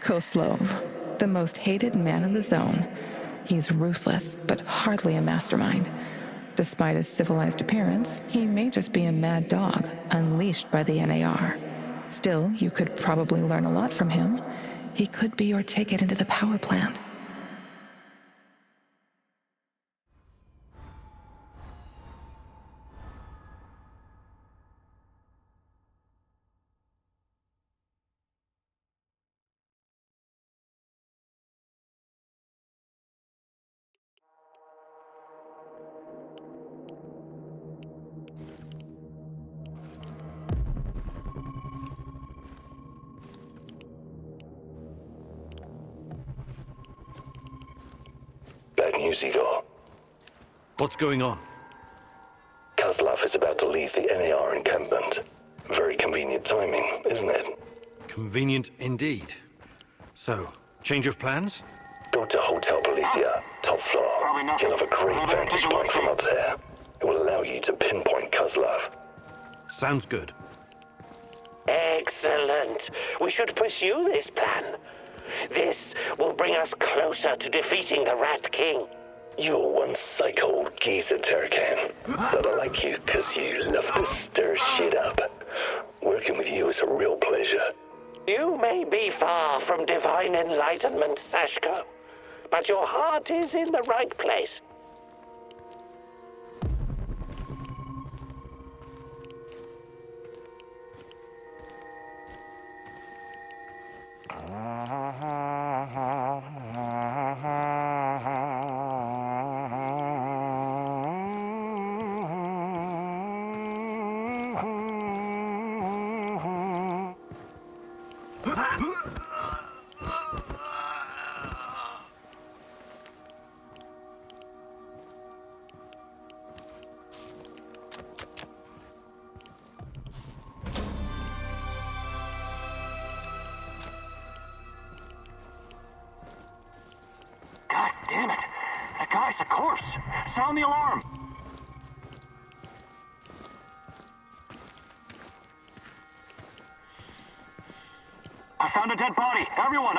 Koslov, the most hated man in the zone. He's ruthless, but hardly a mastermind. Despite his civilized appearance, he may just be a mad dog, unleashed by the NAR. Still, you could probably learn a lot from him. He could be your ticket into the power plant. Bad news, Igor. What's going on? Kozlov is about to leave the NAR encampment. Very convenient timing, isn't it? Convenient indeed. So, change of plans? Go to Hotel Policia, top floor. You'll have a great vantage point from up there. It will allow you to pinpoint Kozlov. Sounds good. Excellent. We should pursue this plan. This will bring us closer to defeating the Rat King. You're one psycho old geezer, Terracan. But I like you because you love to stir shit up. Working with you is a real pleasure. You may be far from divine enlightenment, Sashko, but your heart is in the right place. God damn it! That guy's a corpse! Sound the alarm! I found a dead body! Everyone,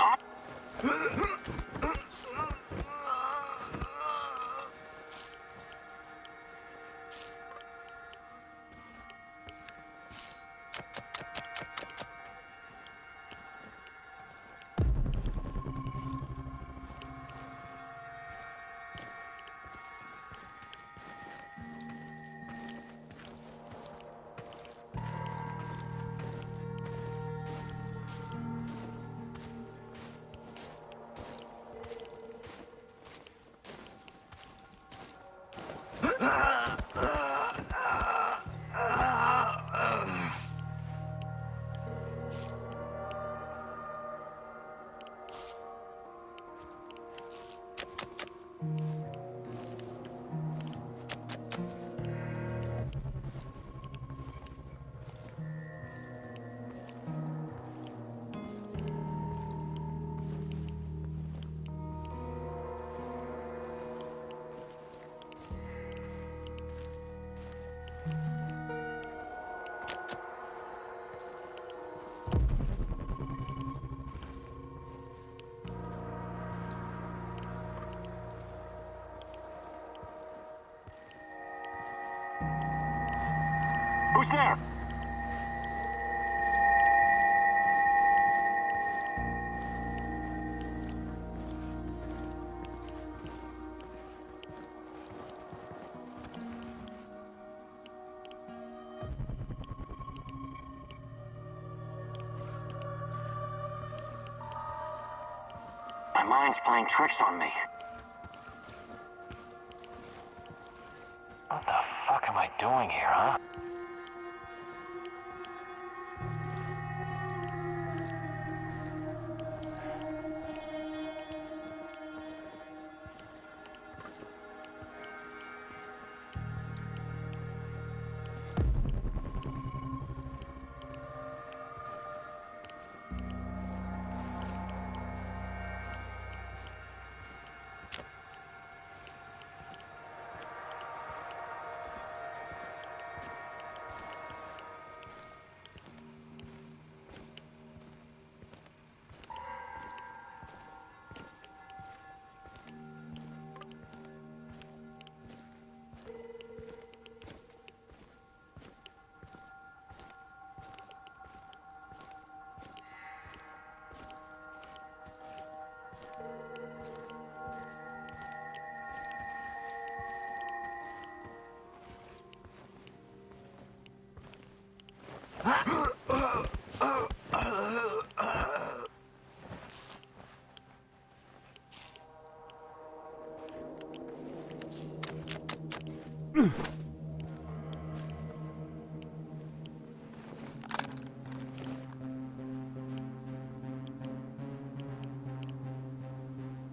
who's there? My mind's playing tricks on me. What the fuck am I doing here, huh?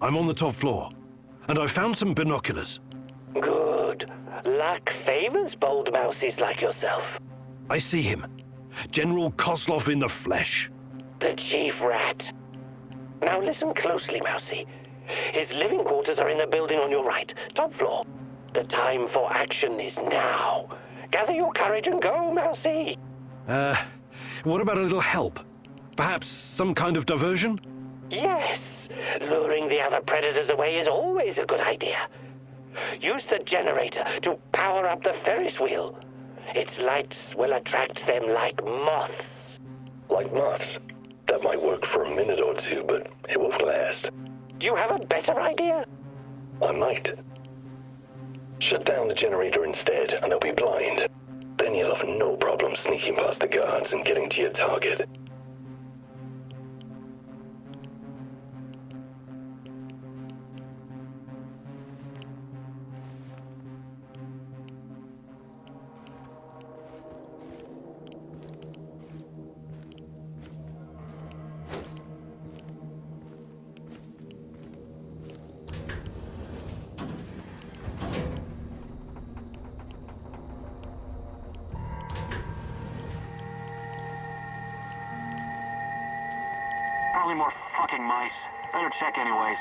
I'm on the top floor, and I found some binoculars. Good. Luck favors bold mouses like yourself. I see him. General Kozlov in the flesh. The chief rat. Now listen closely, Mousy. His living quarters are in the building on your right, top floor. The time for action is now. Gather your courage and go, Mousy. What about a little help? Perhaps some kind of diversion? Yes. Luring the other predators away is always a good idea. Use the generator to power up the Ferris wheel. Its lights will attract them like moths. Like moths? That might work for a minute or two, but it won't last. Do you have a better idea? I might. Shut down the generator instead, and they'll be blind. Then you'll have no problem sneaking past the guards and getting to your target. Probably more fucking mice. Better check anyways.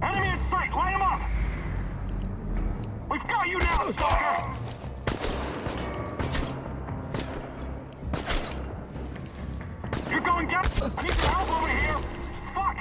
Enemy in sight! Line 'em up! We've got you now, stalker! You're going down! I need some help over here! Fuck!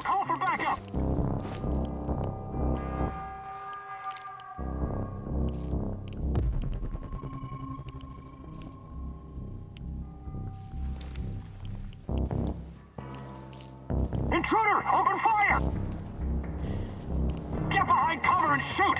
Call for backup! Intruder! Open fire! Get behind cover and shoot!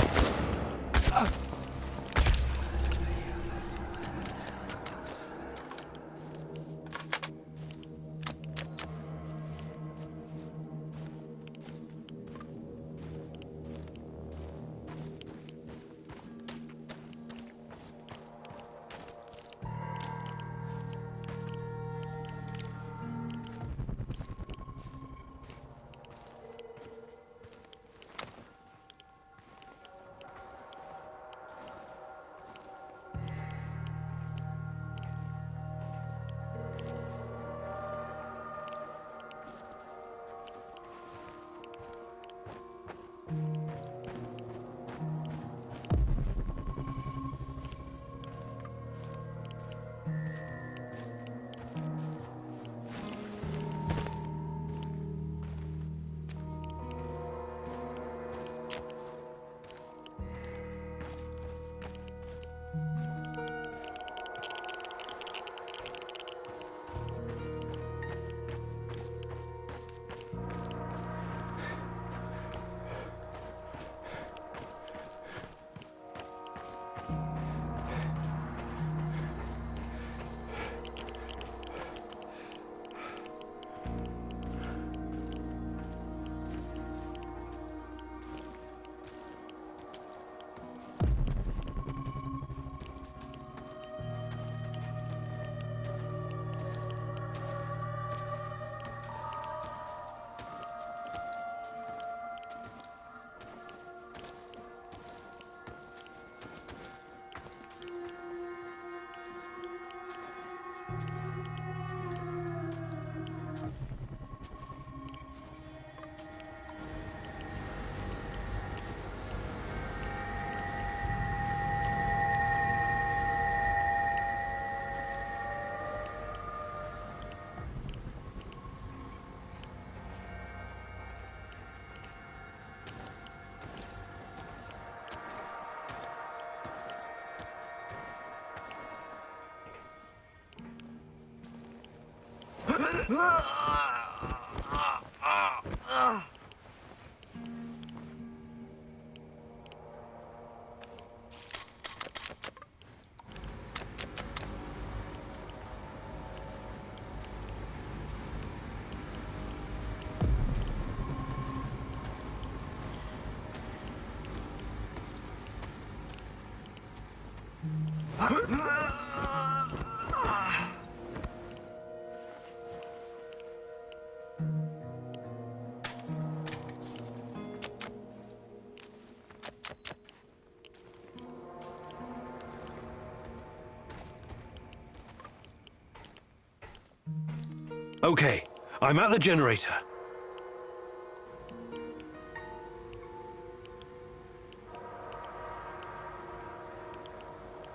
Okay, I'm at the generator.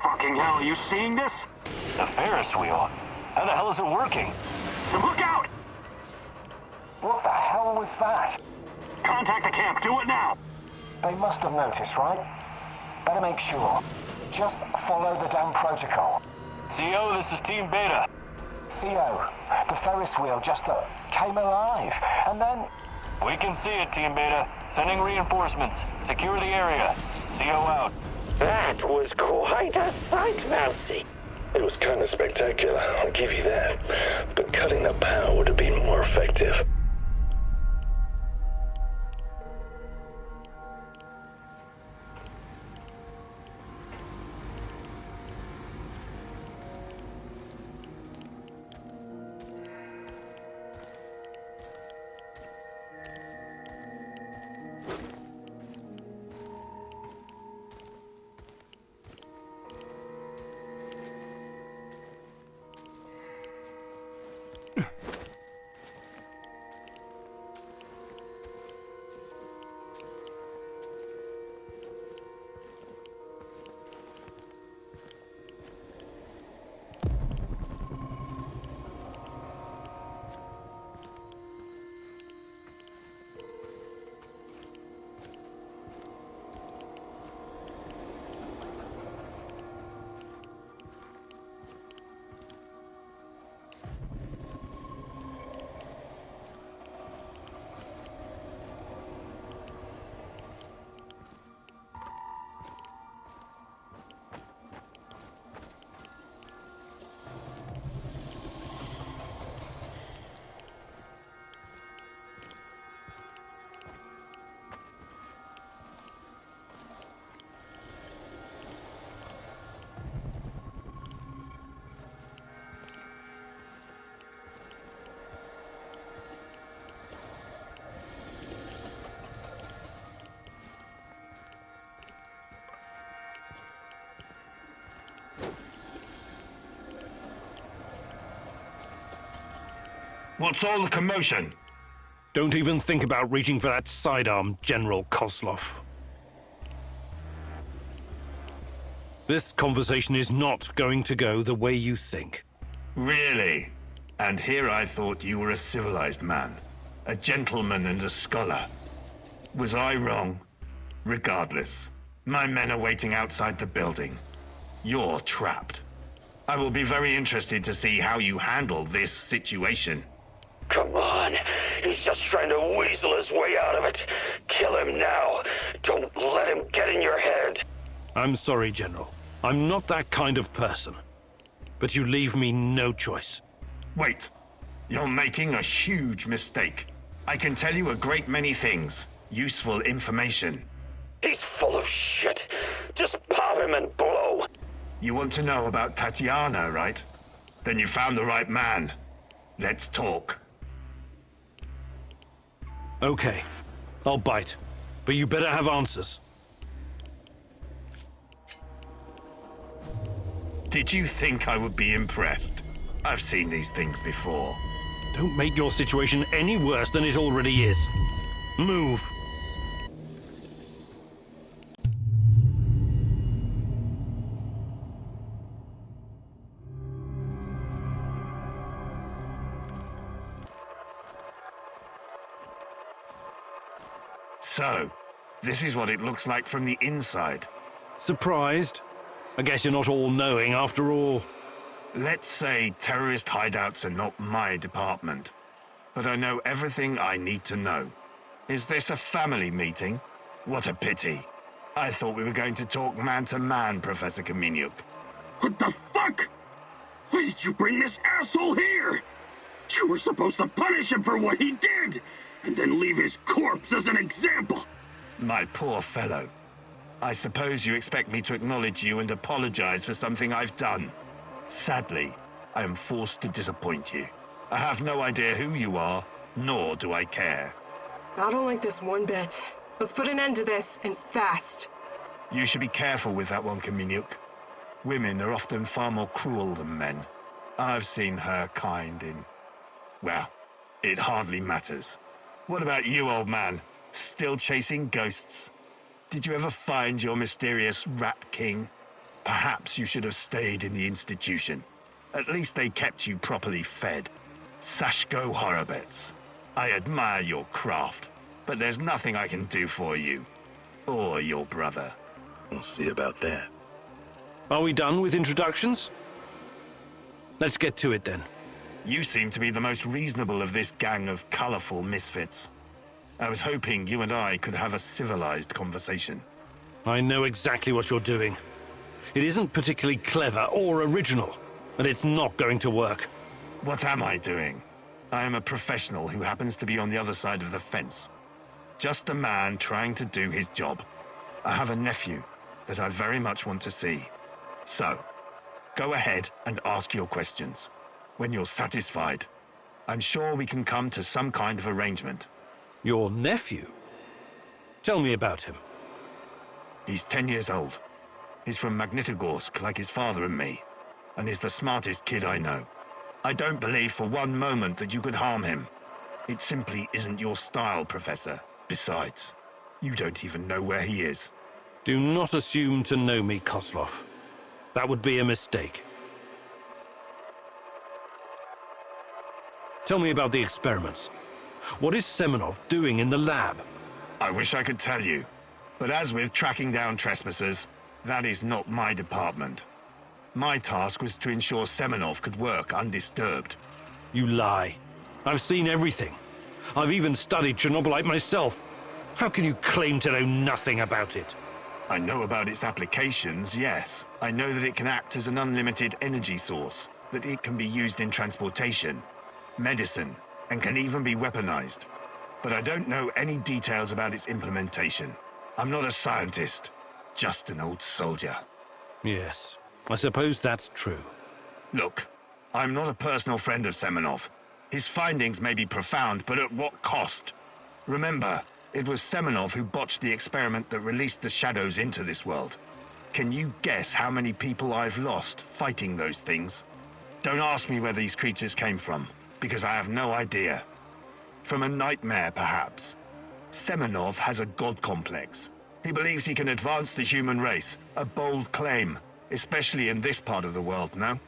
Fucking hell, are you seeing this? The Ferris wheel? How the hell is it working? So look out! What the hell was that? Contact the camp, do it now! They must have noticed, right? Better make sure. Just follow the damn protocol. CO, this is Team Beta. CO, the Ferris wheel just came alive, and then... We can see it, Team Beta. Sending reinforcements. Secure the area. CO out. That was quite a sight, Mousy. It was kind of spectacular, I'll give you that. But cutting the power would have been more effective. What's all the commotion? Don't even think about reaching for that sidearm, General Kozlov. This conversation is not going to go the way you think. Really? And here I thought you were a civilized man, a gentleman and a scholar. Was I wrong? Regardless, my men are waiting outside the building. You're trapped. I will be very interested to see how you handle this situation. Come on. He's just trying to weasel his way out of it. Kill him now. Don't let him get in your head. I'm sorry, General. I'm not that kind of person. But you leave me no choice. Wait. You're making a huge mistake. I can tell you a great many things. Useful information. He's full of shit. Just pop him and blow. You want to know about Tatiana, right? Then you found the right man. Let's talk. Okay, I'll bite. But you better have answers. Did you think I would be impressed? I've seen these things before. Don't make your situation any worse than it already is. Move. So, this is what it looks like from the inside. Surprised? I guess you're not all-knowing after all. Let's say terrorist hideouts are not my department, but I know everything I need to know. Is this a family meeting? What a pity. I thought we were going to talk man to man, Professor Kaminyuk. What the fuck? Why did you bring this asshole here? You were supposed to punish him for what he did, and then leave his corpse as an example. My poor fellow. I suppose you expect me to acknowledge you and apologize for something I've done. Sadly, I am forced to disappoint you. I have no idea who you are, nor do I care. I don't like this one bit. Let's put an end to this, and fast. You should be careful with that one, Kaminyuk. Women are often far more cruel than men. I've seen her kind in... well, it hardly matters. What about you, old man? Still chasing ghosts? Did you ever find your mysterious Rat King? Perhaps you should have stayed in the institution. At least they kept you properly fed. Sashko Horobets. I admire your craft, but there's nothing I can do for you. Or your brother. We'll see about that. Are we done with introductions? Let's get to it then. You seem to be the most reasonable of this gang of colorful misfits. I was hoping you and I could have a civilized conversation. I know exactly what you're doing. It isn't particularly clever or original, and it's not going to work. What am I doing? I am a professional who happens to be on the other side of the fence. Just a man trying to do his job. I have a nephew that I very much want to see. So, go ahead and ask your questions. When you're satisfied, I'm sure we can come to some kind of arrangement. Your nephew? Tell me about him. He's 10 years old. He's from Magnitogorsk, like his father and me, and is the smartest kid I know. I don't believe for one moment that you could harm him. It simply isn't your style, Professor. Besides, you don't even know where he is. Do not assume to know me, Kozlov. That would be a mistake. Tell me about the experiments. What is Semenov doing in the lab? I wish I could tell you, but as with tracking down trespassers, that is not my department. My task was to ensure Semenov could work undisturbed. You lie. I've seen everything. I've even studied Chernobylite myself. How can you claim to know nothing about it? I know about its applications, yes. I know that it can act as an unlimited energy source, that it can be used in transportation, medicine, and can even be weaponized. But I don't know any details about its implementation. I'm not a scientist, just an old soldier. Yes, I suppose that's true. Look, I'm not a personal friend of Semenov. His findings may be profound, but at what cost? Remember, it was Semenov who botched the experiment that released the shadows into this world. Can you guess how many people I've lost fighting those things? Don't ask me where these creatures came from, because I have no idea. From a nightmare, perhaps. Semenov has a god complex. He believes he can advance the human race, a bold claim, especially in this part of the world, no?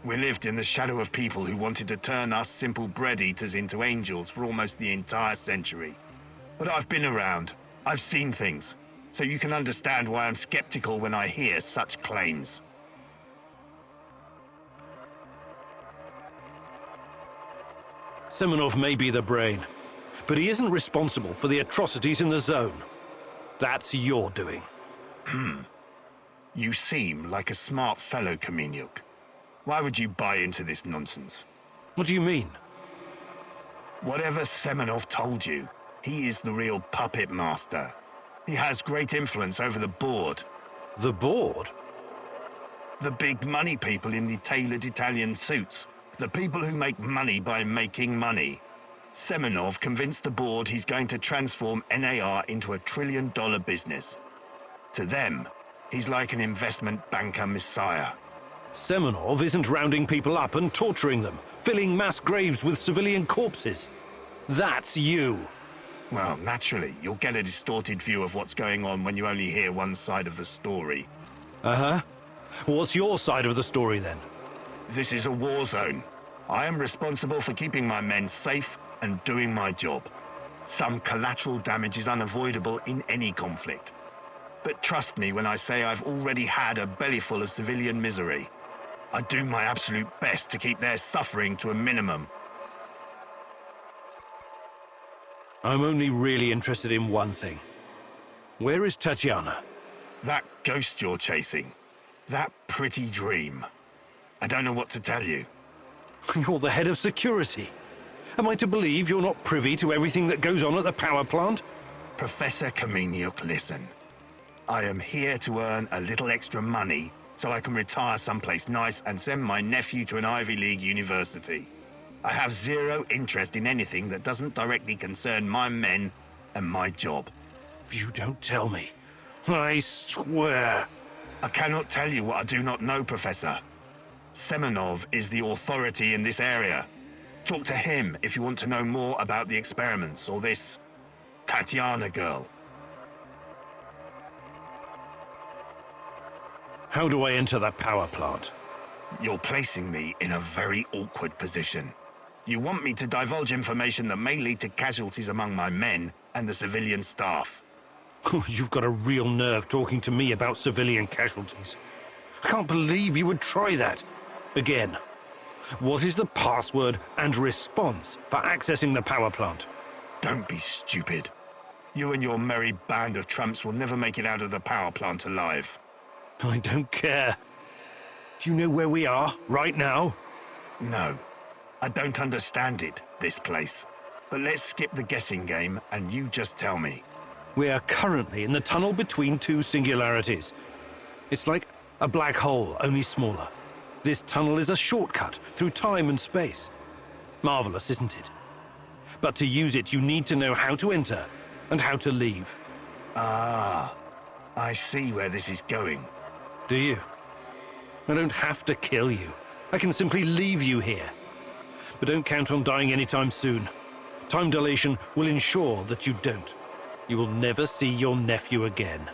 We lived in the shadow of people who wanted to turn us simple bread-eaters into angels for almost the entire century. But I've been around. I've seen things. So you can understand why I'm skeptical when I hear such claims. Semenov may be the brain, but he isn't responsible for the atrocities in the zone. That's your doing. You seem like a smart fellow, Kaminyuk. Why would you buy into this nonsense? What do you mean? Whatever Semenov told you, he is the real puppet master. He has great influence over the board. The board? The big money people in the tailored Italian suits. The people who make money by making money. Semenov convinced the board he's going to transform NAR into a $1 trillion business. To them, he's like an investment banker messiah. Semenov isn't rounding people up and torturing them, filling mass graves with civilian corpses. That's you. Well, naturally, you'll get a distorted view of what's going on when you only hear one side of the story. Uh-huh. What's your side of the story, then? This is a war zone. I am responsible for keeping my men safe and doing my job. Some collateral damage is unavoidable in any conflict. But trust me when I say I've already had a bellyful of civilian misery. I do my absolute best to keep their suffering to a minimum. I'm only really interested in one thing. Where is Tatiana? That ghost you're chasing. That pretty dream. I don't know what to tell you. You're the head of security. Am I to believe you're not privy to everything that goes on at the power plant? Professor Kameniuk, listen. I am here to earn a little extra money so I can retire someplace nice and send my nephew to an Ivy League university. I have zero interest in anything that doesn't directly concern my men and my job. You don't tell me. I swear. I cannot tell you what I do not know, Professor. Semenov is the authority in this area. Talk to him if you want to know more about the experiments or this Tatiana girl. How do I enter that power plant? You're placing me in a very awkward position. You want me to divulge information that may lead to casualties among my men and the civilian staff. You've got a real nerve talking to me about civilian casualties. I can't believe you would try that. Again. What is the password and response for accessing the power plant? Don't be stupid. You and your merry band of trumps will never make it out of the power plant alive. I don't care. Do you know where we are, right now? No. I don't understand it, this place. But let's skip the guessing game and you just tell me. We are currently in the tunnel between two singularities. It's like a black hole, only smaller. This tunnel is a shortcut through time and space. Marvelous, isn't it? But to use it, you need to know how to enter and how to leave. Ah, I see where this is going. Do you? I don't have to kill you. I can simply leave you here. But don't count on dying anytime soon. Time dilation will ensure that you don't. You will never see your nephew again.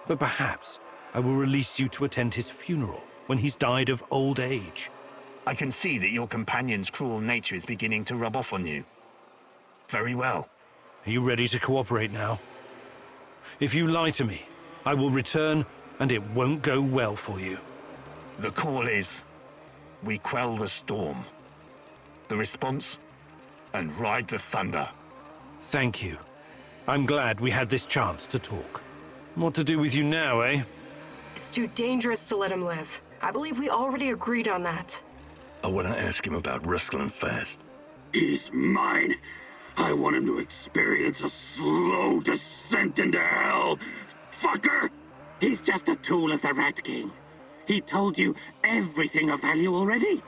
But perhaps I will release you to attend his funeral when he's died of old age. I can see that your companion's cruel nature is beginning to rub off on you. Very well. Are you ready to cooperate now? If you lie to me, I will return and it won't go well for you. The call is, we quell the storm. The response, and ride the thunder. Thank you. I'm glad we had this chance to talk. What to do with you now, eh? It's too dangerous to let him live. I believe we already agreed on that. I want to ask him about Rustling Fast. He's mine. I want him to experience a slow descent into hell. Fucker! He's just a tool of the Rat King. He told you everything of value already.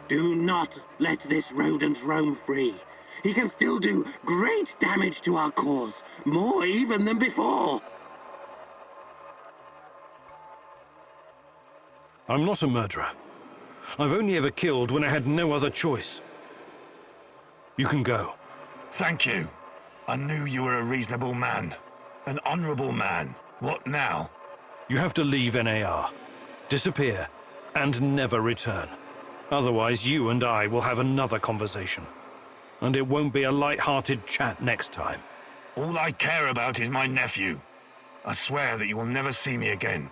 Do not let this rodent roam free. He can still do great damage to our cause, more even than before. I'm not a murderer. I've only ever killed when I had no other choice. You can go. Thank you. I knew you were a reasonable man. An honorable man. What now? You have to leave NAR. Disappear. And never return. Otherwise, you and I will have another conversation. And it won't be a light-hearted chat next time. All I care about is my nephew. I swear that you will never see me again.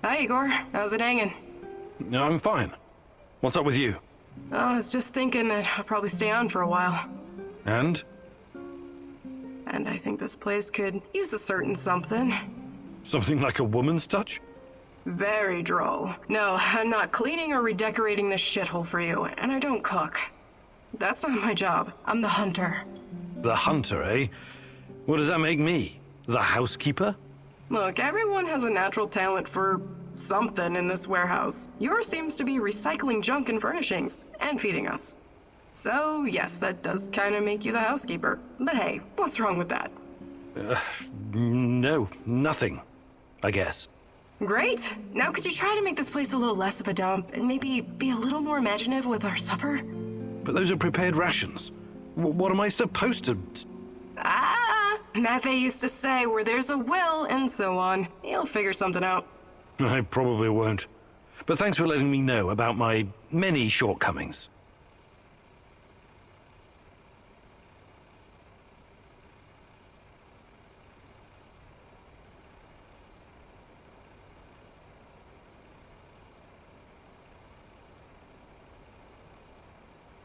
Hi, Igor. How's it hanging? No, I'm fine. What's up with you? I was just thinking that I'll probably stay on for a while. And? And I think this place could use a certain something. Something like a woman's touch? Very droll. No, I'm not cleaning or redecorating this shithole for you, and I don't cook. That's not my job. I'm the hunter. The hunter, eh? What does that make me? The housekeeper? Look, everyone has a natural talent for something in this warehouse. Yours seems to be recycling junk and furnishings, and feeding us. So, yes, that does kind of make you the housekeeper. But hey, what's wrong with that? No, nothing, I guess. Great! Now could you try to make this place a little less of a dump, and maybe be a little more imaginative with our supper? But those are prepared rations. What am I supposed to... Mafe used to say, where there's a will, and so on. You'll figure something out. I probably won't. But thanks for letting me know about my many shortcomings.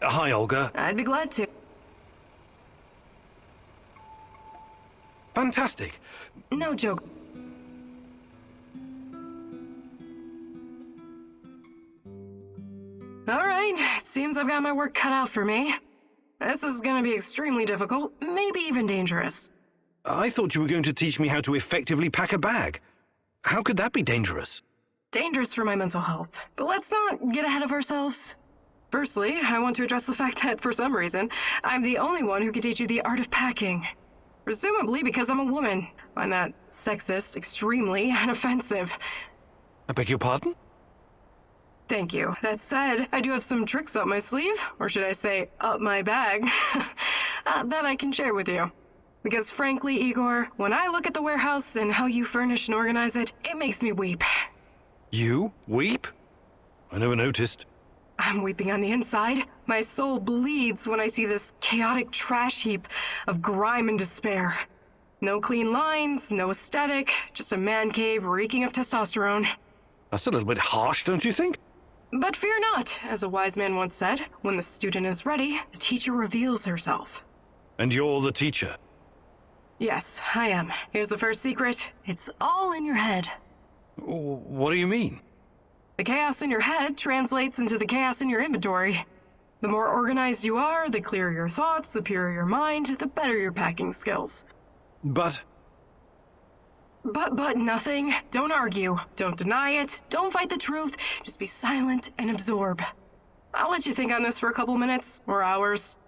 Hi, Olga. I'd be glad to. Fantastic. No joke. Alright, it seems I've got my work cut out for me. This is gonna be extremely difficult, maybe even dangerous. I thought you were going to teach me how to effectively pack a bag. How could that be dangerous? Dangerous for my mental health. But let's not get ahead of ourselves. Firstly, I want to address the fact that, for some reason, I'm the only one who can teach you the art of packing. Presumably because I'm a woman. I find that sexist, extremely, and offensive. I beg your pardon? Thank you. That said, I do have some tricks up my sleeve, or should I say, up my bag, that I can share with you. Because frankly, Igor, when I look at the warehouse and how you furnish and organize it, it makes me weep. You weep? I never noticed. I'm weeping on the inside. My soul bleeds when I see this chaotic trash heap of grime and despair. No clean lines, no aesthetic, just a man cave reeking of testosterone. That's a little bit harsh, don't you think? But fear not, as a wise man once said, when the student is ready, the teacher reveals herself. And you're the teacher? Yes, I am. Here's the first secret. It's all in your head. What do you mean? The chaos in your head translates into the chaos in your inventory. The more organized you are, the clearer your thoughts, the purer your mind, the better your packing skills. But nothing. Don't argue. Don't deny it. Don't fight the truth. Just be silent and absorb. I'll let you think on this for a couple minutes or hours.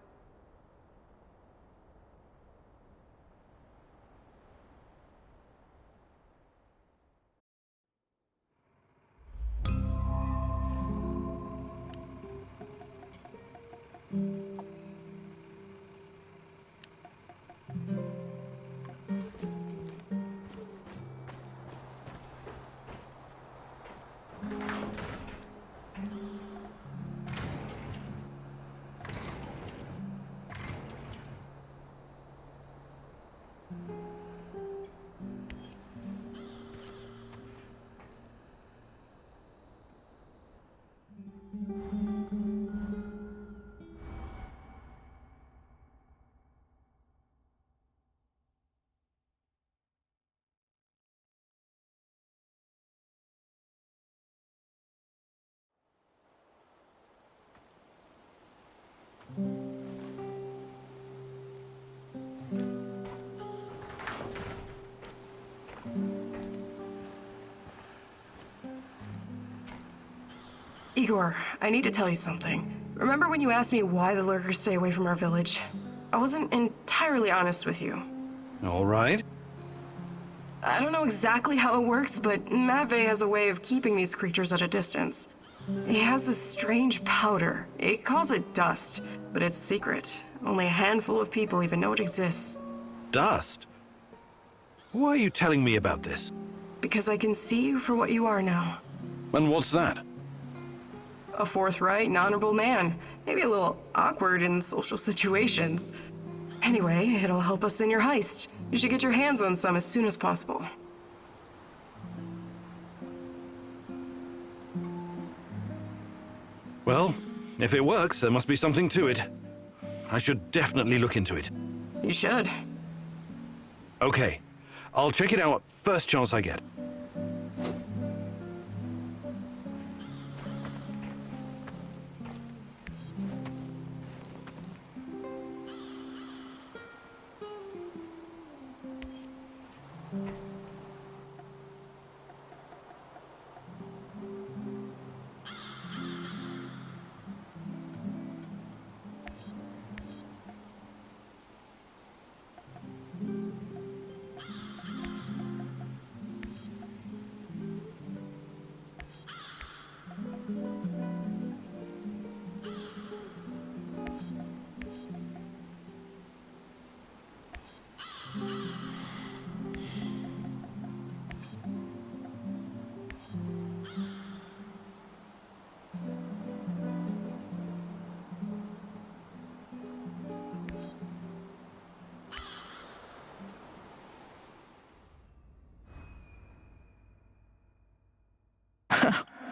Igor, I need to tell you something. Remember when you asked me why the lurkers stay away from our village? I wasn't entirely honest with you. all right. I don't know exactly how it works, but Mafe has a way of keeping these creatures at a distance. He has this strange powder. It calls it dust, but it's secret. Only a handful of people even know it exists. Dust? Why are you telling me about this? Because I can see you for what you are now. And what's that? A forthright and honorable man. Maybe a little awkward in social situations. Anyway, it'll help us in your heist. You should get your hands on some as soon as possible. Well, if it works, there must be something to it. I should definitely look into it. You should. Okay, I'll check it out first chance I get.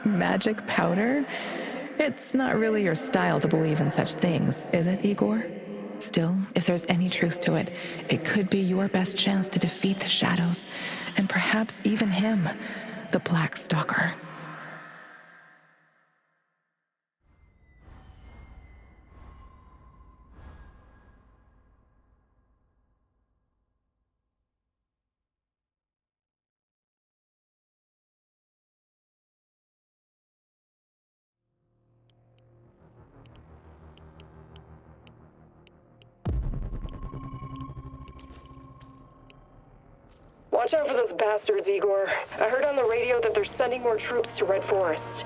Magic powder? It's not really your style to believe in such things, is it, Igor? Still, if there's any truth to it, it could be your best chance to defeat the shadows, and perhaps even him, the Black Stalker. Watch out for those bastards, Igor. I heard on the radio that they're sending more troops to Red Forest.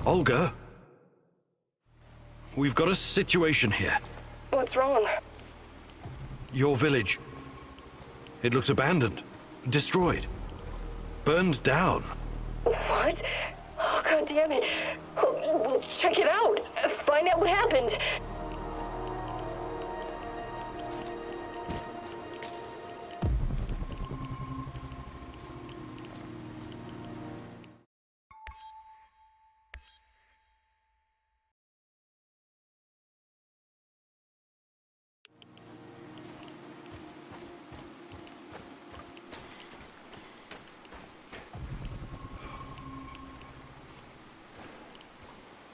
Olga? We've got a situation here. What's wrong? Your village. It looks abandoned, destroyed, burned down. What? Oh, God damn it. We'll check it out. Find out what happened.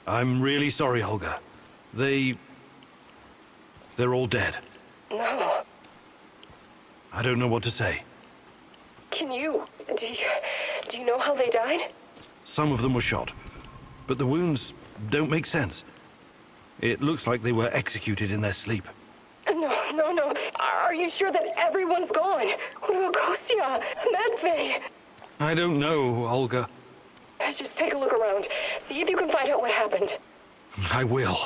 I'm really sorry, Olga. They're all dead. No. I don't know what to say. Do you know how they died? Some of them were shot, but the wounds don't make sense. It looks like they were executed in their sleep. No. Are you sure that everyone's gone? What about Kostya? Medvey? I don't know, Olga. Just take a look around. See if you can find out what happened. I will.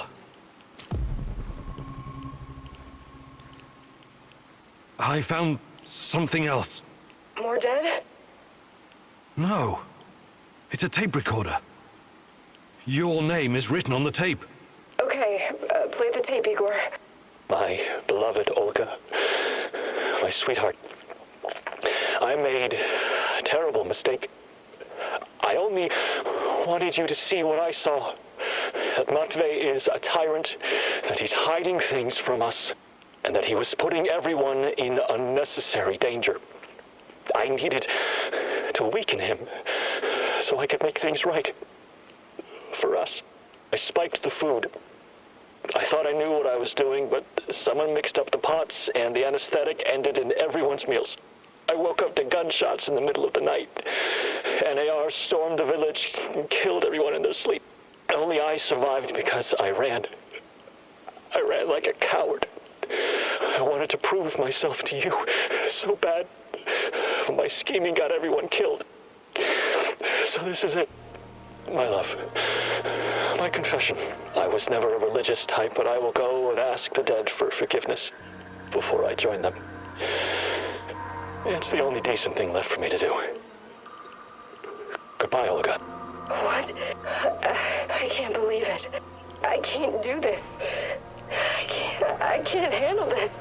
I found something else. More dead? No. It's a tape recorder. Your name is written on the tape. Okay, play the tape, Igor. My beloved Olga, my sweetheart, I made a terrible mistake. I only wanted you to see what I saw. That Matvey is a tyrant, that he's hiding things from us, and that he was putting everyone in unnecessary danger. I needed to weaken him so I could make things right. For us, I spiked the food. I thought I knew what I was doing, but someone mixed up the pots, and the anesthetic ended in everyone's meals. I woke up to gunshots in the middle of the night. NAR stormed the village and killed everyone in their sleep. Only I survived because I ran. I ran like a coward. I wanted to prove myself to you so bad. My scheming got everyone killed. So this is it, my love. My confession. I was never a religious type, but I will go and ask the dead for forgiveness before I join them. It's the only decent thing left for me to do. Goodbye, Olga. What? I can't believe it. I can't do this. I can't handle this.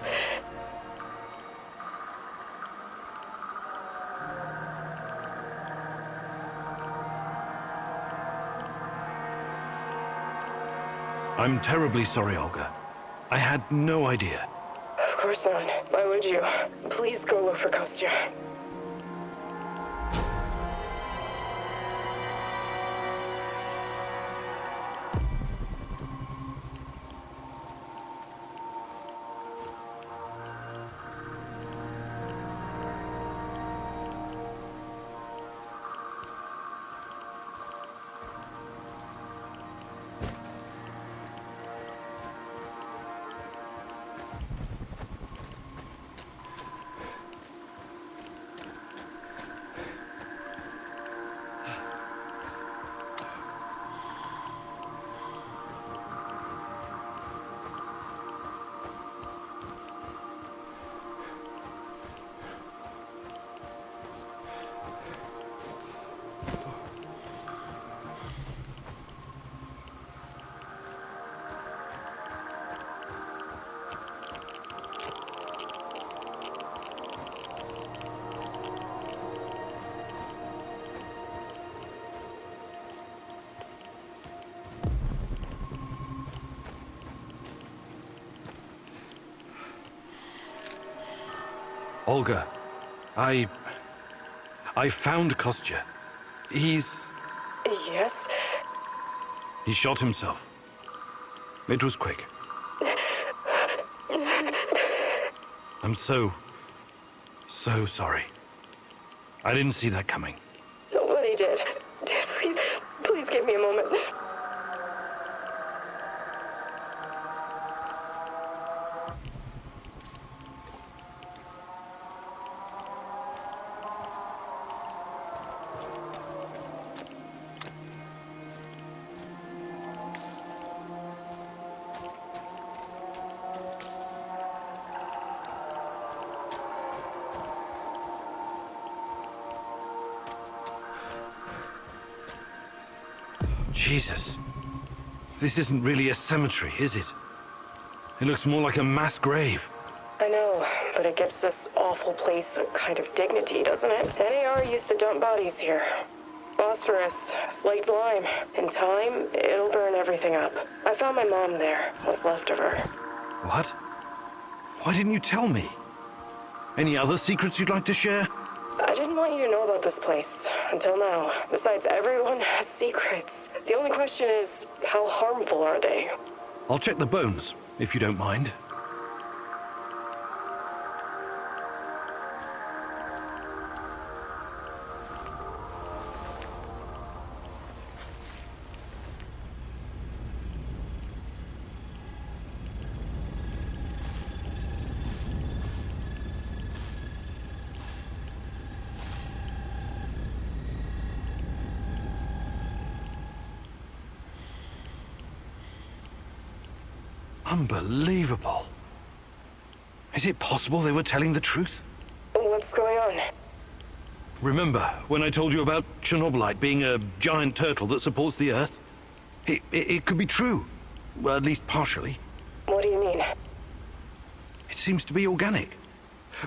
I'm terribly sorry, Olga. I had no idea. Of course not. Why would you? Please go look for Kostya. Olga, I found Kostya. Yes? He shot himself. It was quick. I'm so sorry. I didn't see that coming. Nobody did. Please give me a moment. Jesus. This isn't really a cemetery, is it? It looks more like a mass grave. I know, but it gives this awful place a kind of dignity, doesn't it? NAR used to dump bodies here. Phosphorus, slaked lime. In time, it'll burn everything up. I found my mom there, what's left of her. What? Why didn't you tell me? Any other secrets you'd like to share? I didn't want you to know about this place until now. Besides, everyone has secrets. The only question is, how harmful are they? I'll check the bones, if you don't mind. Unbelievable. Is it possible they were telling the truth? What's going on? Remember when I told you about Chernobylite being a giant turtle that supports the Earth? It could be true. Well, at least partially. What do you mean? It seems to be organic.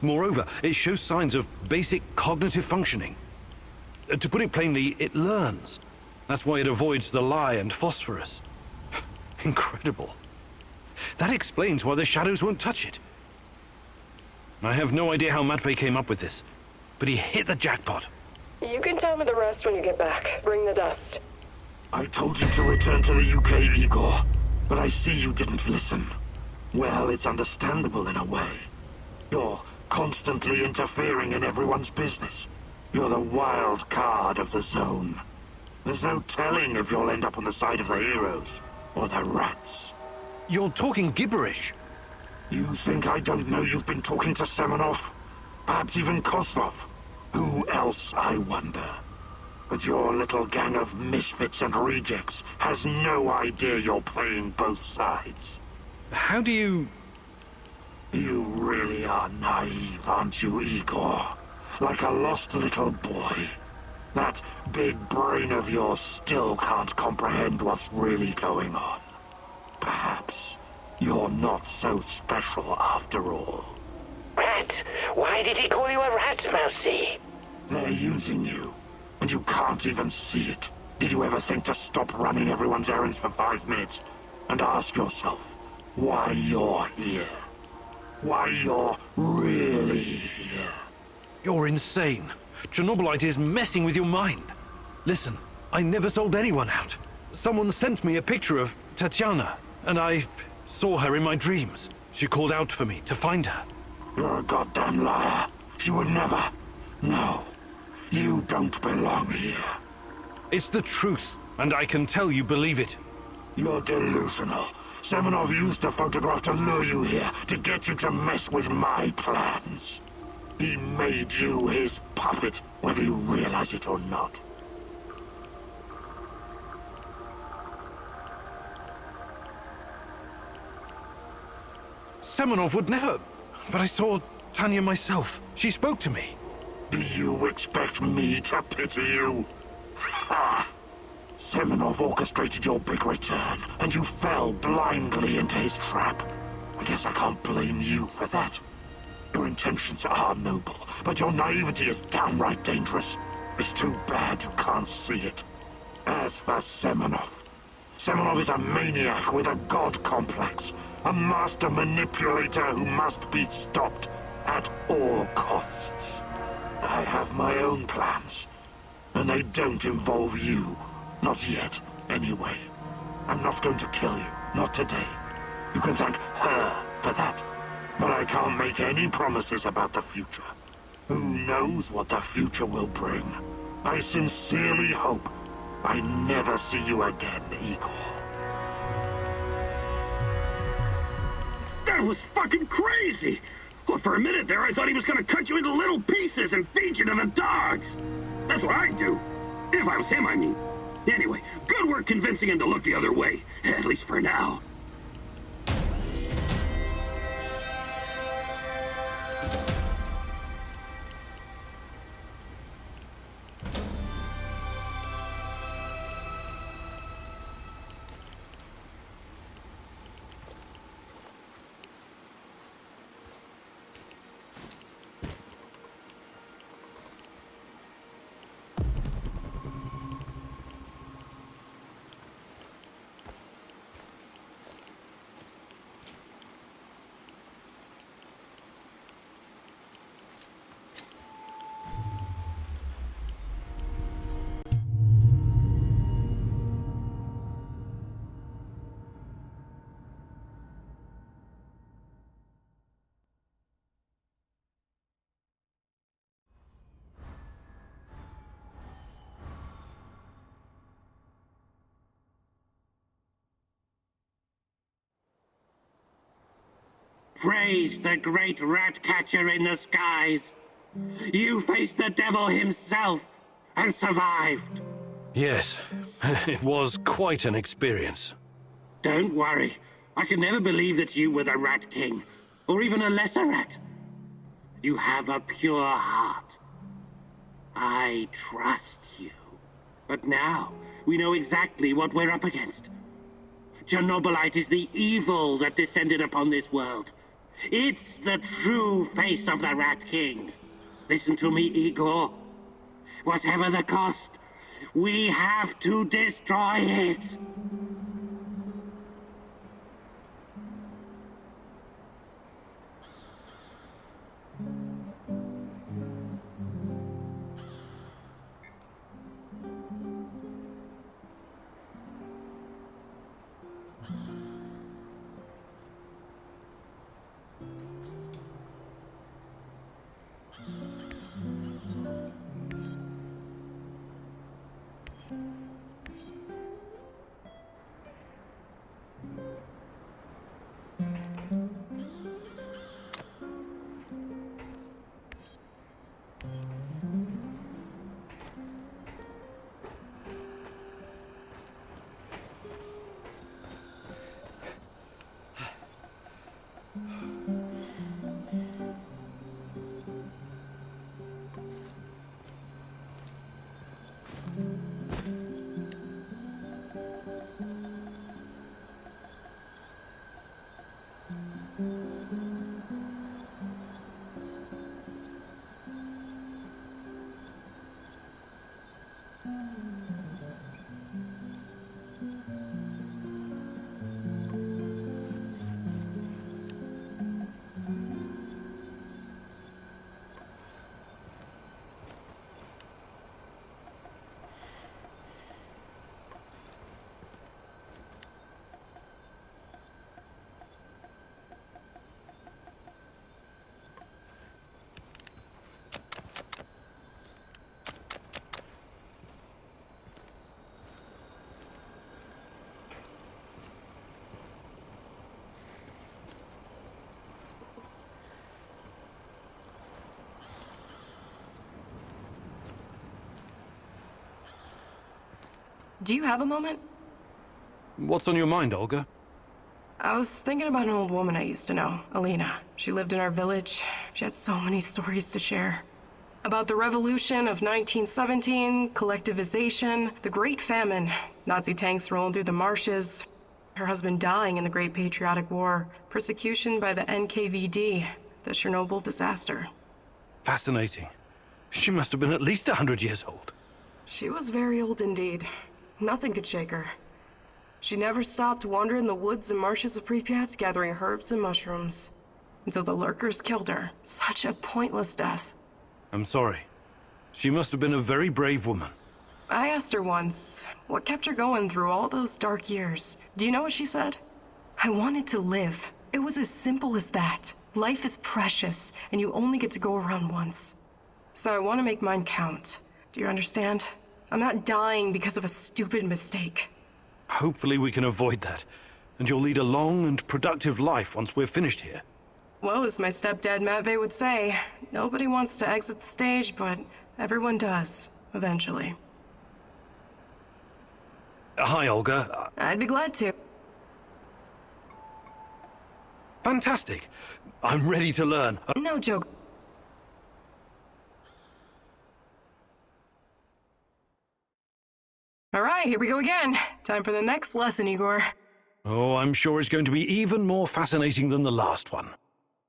Moreover, it shows signs of basic cognitive functioning. To put it plainly, it learns. That's why it avoids the lye and phosphorus. Incredible. That explains why the shadows won't touch it. I have no idea how Matvey came up with this, but he hit the jackpot. You can tell me the rest when you get back. Bring the dust. I told you to return to the UK, Igor, but I see you didn't listen. Well, it's understandable in a way. You're constantly interfering in everyone's business. You're the wild card of the zone. There's no telling if you'll end up on the side of the heroes or the rats. You're talking gibberish. You think I don't know you've been talking to Semenov? Perhaps even Kozlov? Who else, I wonder? But your little gang of misfits and rejects has no idea you're playing both sides. How do you... You really are naive, aren't you, Igor? Like a lost little boy. That big brain of yours still can't comprehend what's really going on. Perhaps you're not so special after all. Rat? Why did he call you a rat, Mousy? They're using you, and you can't even see it. Did you ever think to stop running everyone's errands for 5 minutes and ask yourself why you're here? Why you're really here? You're insane. Chernobylite is messing with your mind. Listen, I never sold anyone out. Someone sent me a picture of Tatiana, and I saw her in my dreams. She called out for me to find her. You're a goddamn liar. She would never. No, you don't belong here. It's the truth, and I can tell you believe it. You're delusional. Semenov used the photograph to lure you here, to get you to mess with my plans. He made you his puppet, whether you realize it or not. Semenov would never... But I saw Tanya myself. She spoke to me. Do you expect me to pity you? Ha! Semenov orchestrated your big return, and you fell blindly into his trap. I guess I can't blame you for that. Your intentions are noble, but your naivety is downright dangerous. It's too bad you can't see it. As for Semenov, Semenov is a maniac with a god complex, a master manipulator who must be stopped at all costs. I have my own plans, and they don't involve you. Not yet, anyway. I'm not going to kill you, not today. You can thank her for that. But I can't make any promises about the future. Who knows what the future will bring? I sincerely hope I never see you again, Igor. That was fucking crazy! Well, for a minute there, I thought he was gonna cut you into little pieces and feed you to the dogs. That's what I'd do. If I was him, I mean. Anyway, good work convincing him to look the other way. At least for now. Praise the great rat catcher in the skies. You faced the devil himself and survived. Yes, it was quite an experience. Don't worry. I could never believe that you were the Rat King, or even a lesser rat. You have a pure heart. I trust you. But now, we know exactly what we're up against. Chernobylite is the evil that descended upon this world. It's the true face of the Rat King. Listen to me, Igor. Whatever the cost, we have to destroy it. Do you have a moment? What's on your mind, Olga? I was thinking about an old woman I used to know, Alina. She lived in our village. She had so many stories to share. About the revolution of 1917, collectivization, the Great Famine, Nazi tanks rolling through the marshes, her husband dying in the Great Patriotic War, persecution by the NKVD, the Chernobyl disaster. Fascinating. She must have been at least 100 years old. She was very old indeed. Nothing could shake her. She never stopped wandering the woods and marshes of Pripyat gathering herbs and mushrooms. Until the lurkers killed her. Such a pointless death. I'm sorry. She must have been a very brave woman. I asked her once, what kept her going through all those dark years? Do you know what she said? I wanted to live. It was as simple as that. Life is precious, and you only get to go around once. So I want to make mine count. Do you understand? I'm not dying because of a stupid mistake. Hopefully we can avoid that, and you'll lead a long and productive life once we're finished here. Well, as my stepdad Matvey would say, nobody wants to exit the stage, but everyone does, eventually. Hi, Olga. I'd be glad to. Fantastic. I'm ready to learn. No joke. All right, here we go again. Time for the next lesson, Igor. Oh, I'm sure it's going to be even more fascinating than the last one.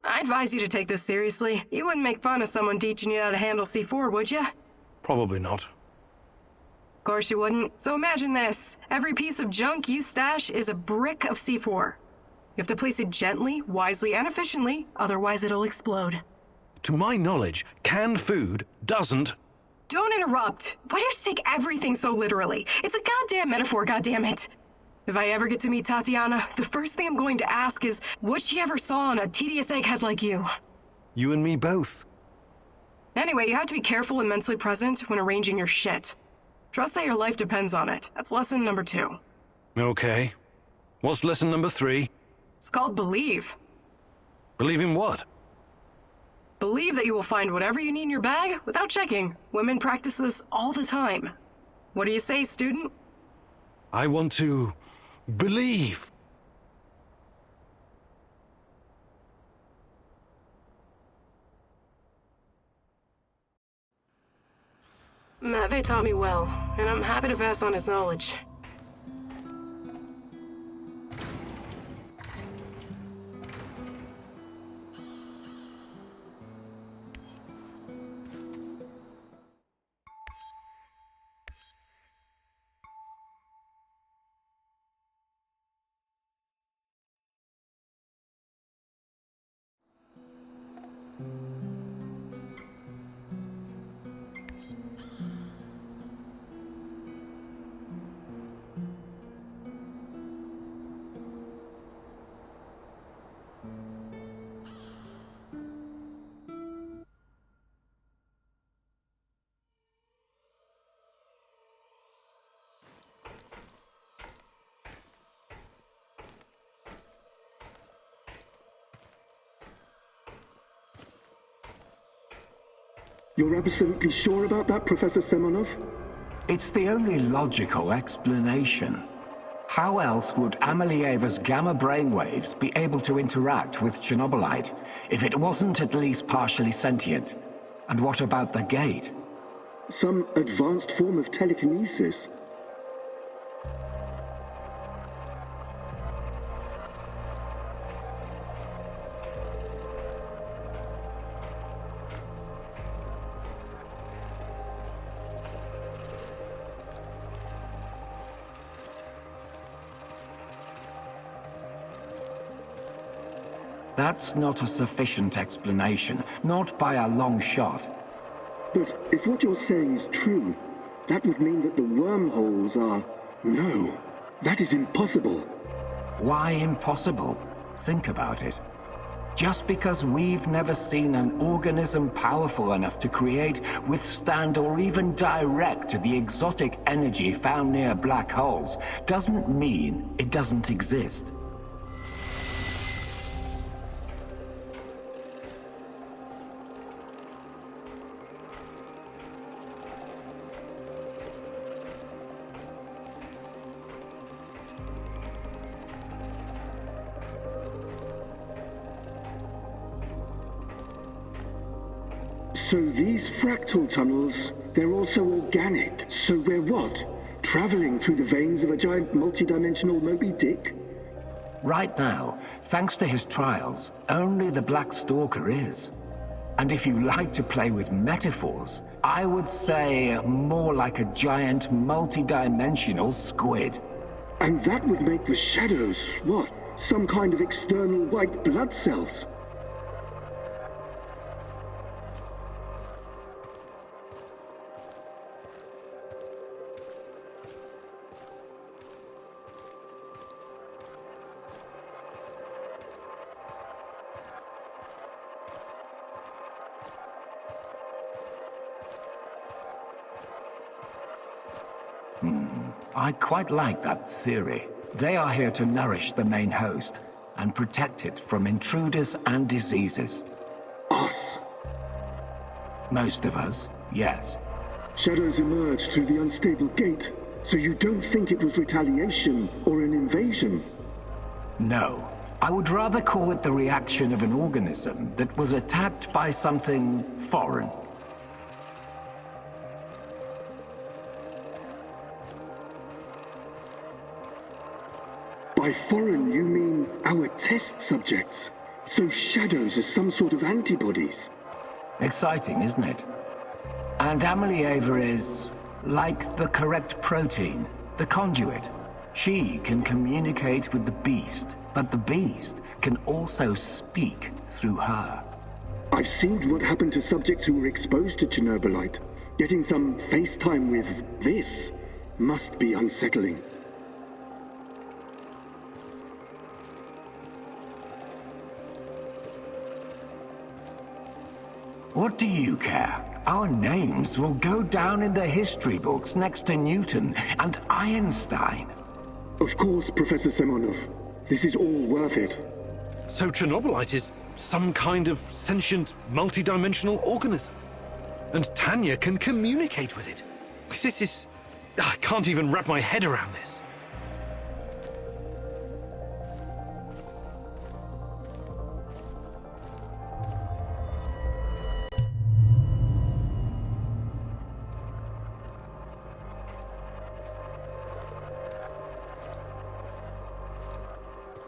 I advise you to take this seriously. You wouldn't make fun of someone teaching you how to handle C4, would you? Probably not. Of course you wouldn't. So imagine this. Every piece of junk you stash is a brick of C4. You have to place it gently, wisely, and efficiently, otherwise it'll explode. To my knowledge, canned food doesn't... Don't interrupt! Why do you take everything so literally? It's a goddamn metaphor, goddammit! If I ever get to meet Tatiana, the first thing I'm going to ask is what she ever saw in a tedious egghead like you. You and me both. Anyway, you have to be careful and mentally present when arranging your shit. Trust that your life depends on it. That's lesson number 2. Okay. What's lesson number 3? It's called believe. Believe in what? Believe that you will find whatever you need in your bag without checking. Women practice this all the time. What do you say, student? I want to... believe. Matvey taught me well, and I'm happy to pass on his knowledge. You're absolutely sure about that, Professor Semonov? It's the only logical explanation. How else would Amelieva's gamma brainwaves be able to interact with Chernobylite if it wasn't at least partially sentient? And what about the gate? Some advanced form of telekinesis. That's not a sufficient explanation, not by a long shot. But if what you're saying is true, that would mean that the wormholes are... No, that is impossible. Why impossible? Think about it. Just because we've never seen an organism powerful enough to create, withstand, or even direct the exotic energy found near black holes, doesn't mean it doesn't exist. So these fractal tunnels, they're also organic. So we're what? Traveling through the veins of a giant multidimensional Moby Dick? Right now, thanks to his trials, only the Black Stalker is. And if you like to play with metaphors, I would say more like a giant multidimensional squid. And that would make the shadows, what? Some kind of external white blood cells? I quite like that theory. They are here to nourish the main host and protect it from intruders and diseases. Us? Most of us, yes. Shadows emerged through the unstable gate, so you don't think it was retaliation or an invasion? No. I would rather call it the reaction of an organism that was attacked by something foreign. By foreign, you mean our test subjects? So shadows are some sort of antibodies? Exciting, isn't it? And Amelieva is like the correct protein, the conduit. She can communicate with the beast, but the beast can also speak through her. I've seen what happened to subjects who were exposed to Chernobylite. Getting some FaceTime with this must be unsettling. What do you care? Our names will go down in the history books next to Newton and Einstein. Of course, Professor Semonov. This is all worth it. So Chernobylite is some kind of sentient, multidimensional organism. And Tanya can communicate with it. This is... I can't even wrap my head around this.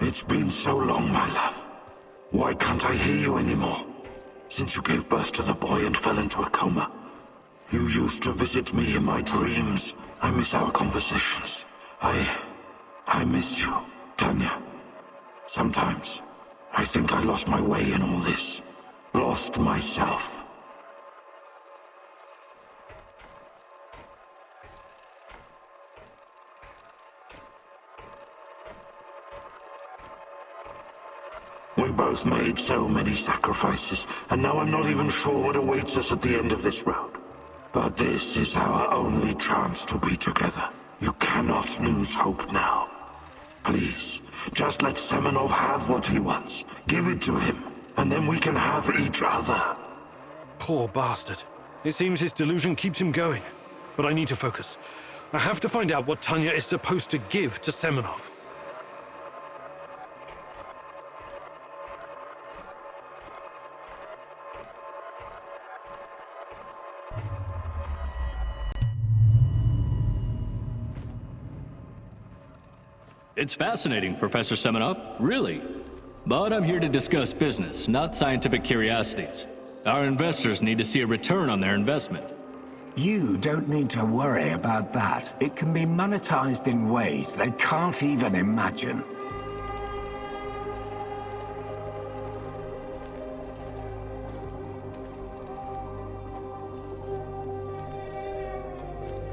It's been so long, my love. Why can't I hear you anymore? Since you gave birth to the boy and fell into a coma. You used to visit me in my dreams. I miss our conversations. I miss you, Tanya. Sometimes, I think I lost my way in all this. Lost myself. We both made so many sacrifices, and now I'm not even sure what awaits us at the end of this road. But this is our only chance to be together. You cannot lose hope now. Please, just let Semenov have what he wants. Give it to him, and then we can have each other. Poor bastard. It seems his delusion keeps him going. But I need to focus. I have to find out what Tanya is supposed to give to Semenov. It's fascinating, Professor Semenov, really. But I'm here to discuss business, not scientific curiosities. Our investors need to see a return on their investment. You don't need to worry about that. It can be monetized in ways they can't even imagine.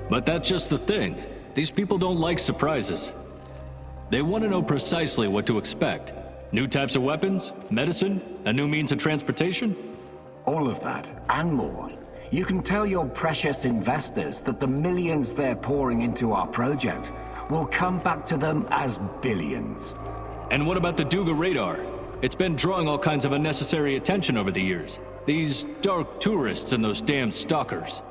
But that's just the thing. These people don't like surprises. They want to know precisely what to expect. New types of weapons, medicine, a new means of transportation? All of that, and more. You can tell your precious investors that the millions they're pouring into our project will come back to them as billions. And what about the Duga radar? It's been drawing all kinds of unnecessary attention over the years. These dark tourists and those damn stalkers.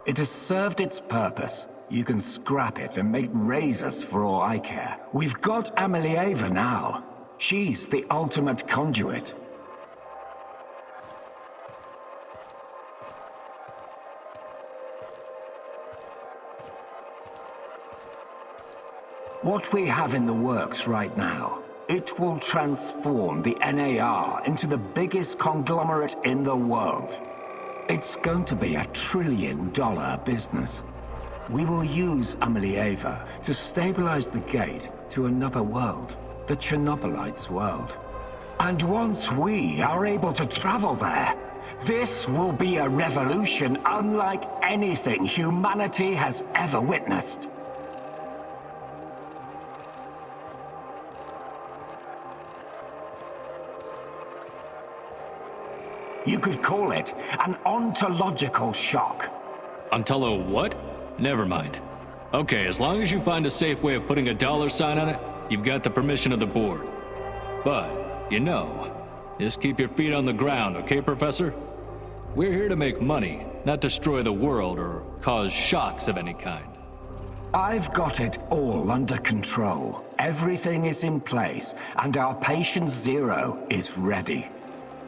It has served its purpose. You can scrap it and make razors for all I care. We've got Amelieva now. She's the ultimate conduit. What we have in the works right now, it will transform the NAR into the biggest conglomerate in the world. It's going to be a $1 trillion business. We will use Amelieva to stabilize the gate to another world, the Chernobylite's world. And once we are able to travel there, this will be a revolution unlike anything humanity has ever witnessed. You could call it an ontological shock. Ontolo what? Never mind. Okay, as long as you find a safe way of putting a $ sign on it, you've got the permission of the board. But, you know, just keep your feet on the ground, okay, Professor? We're here to make money, not destroy the world or cause shocks of any kind. I've got it all under control. Everything is in place, and our patient zero is ready.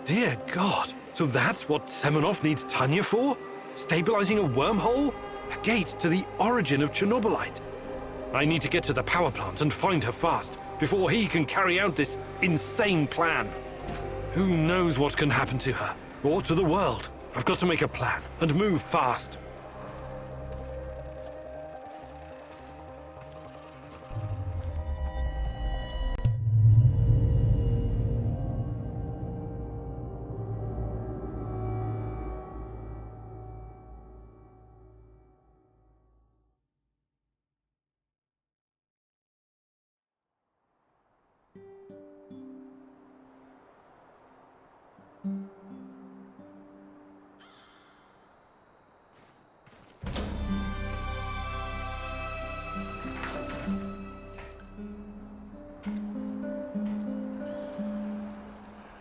Dear God, so that's what Semenov needs Tanya for? Stabilizing a wormhole? A gate to the origin of Chernobylite. I need to get to the power plant and find her fast, before he can carry out this insane plan. Who knows what can happen to her, or to the world? I've got to make a plan, and move fast.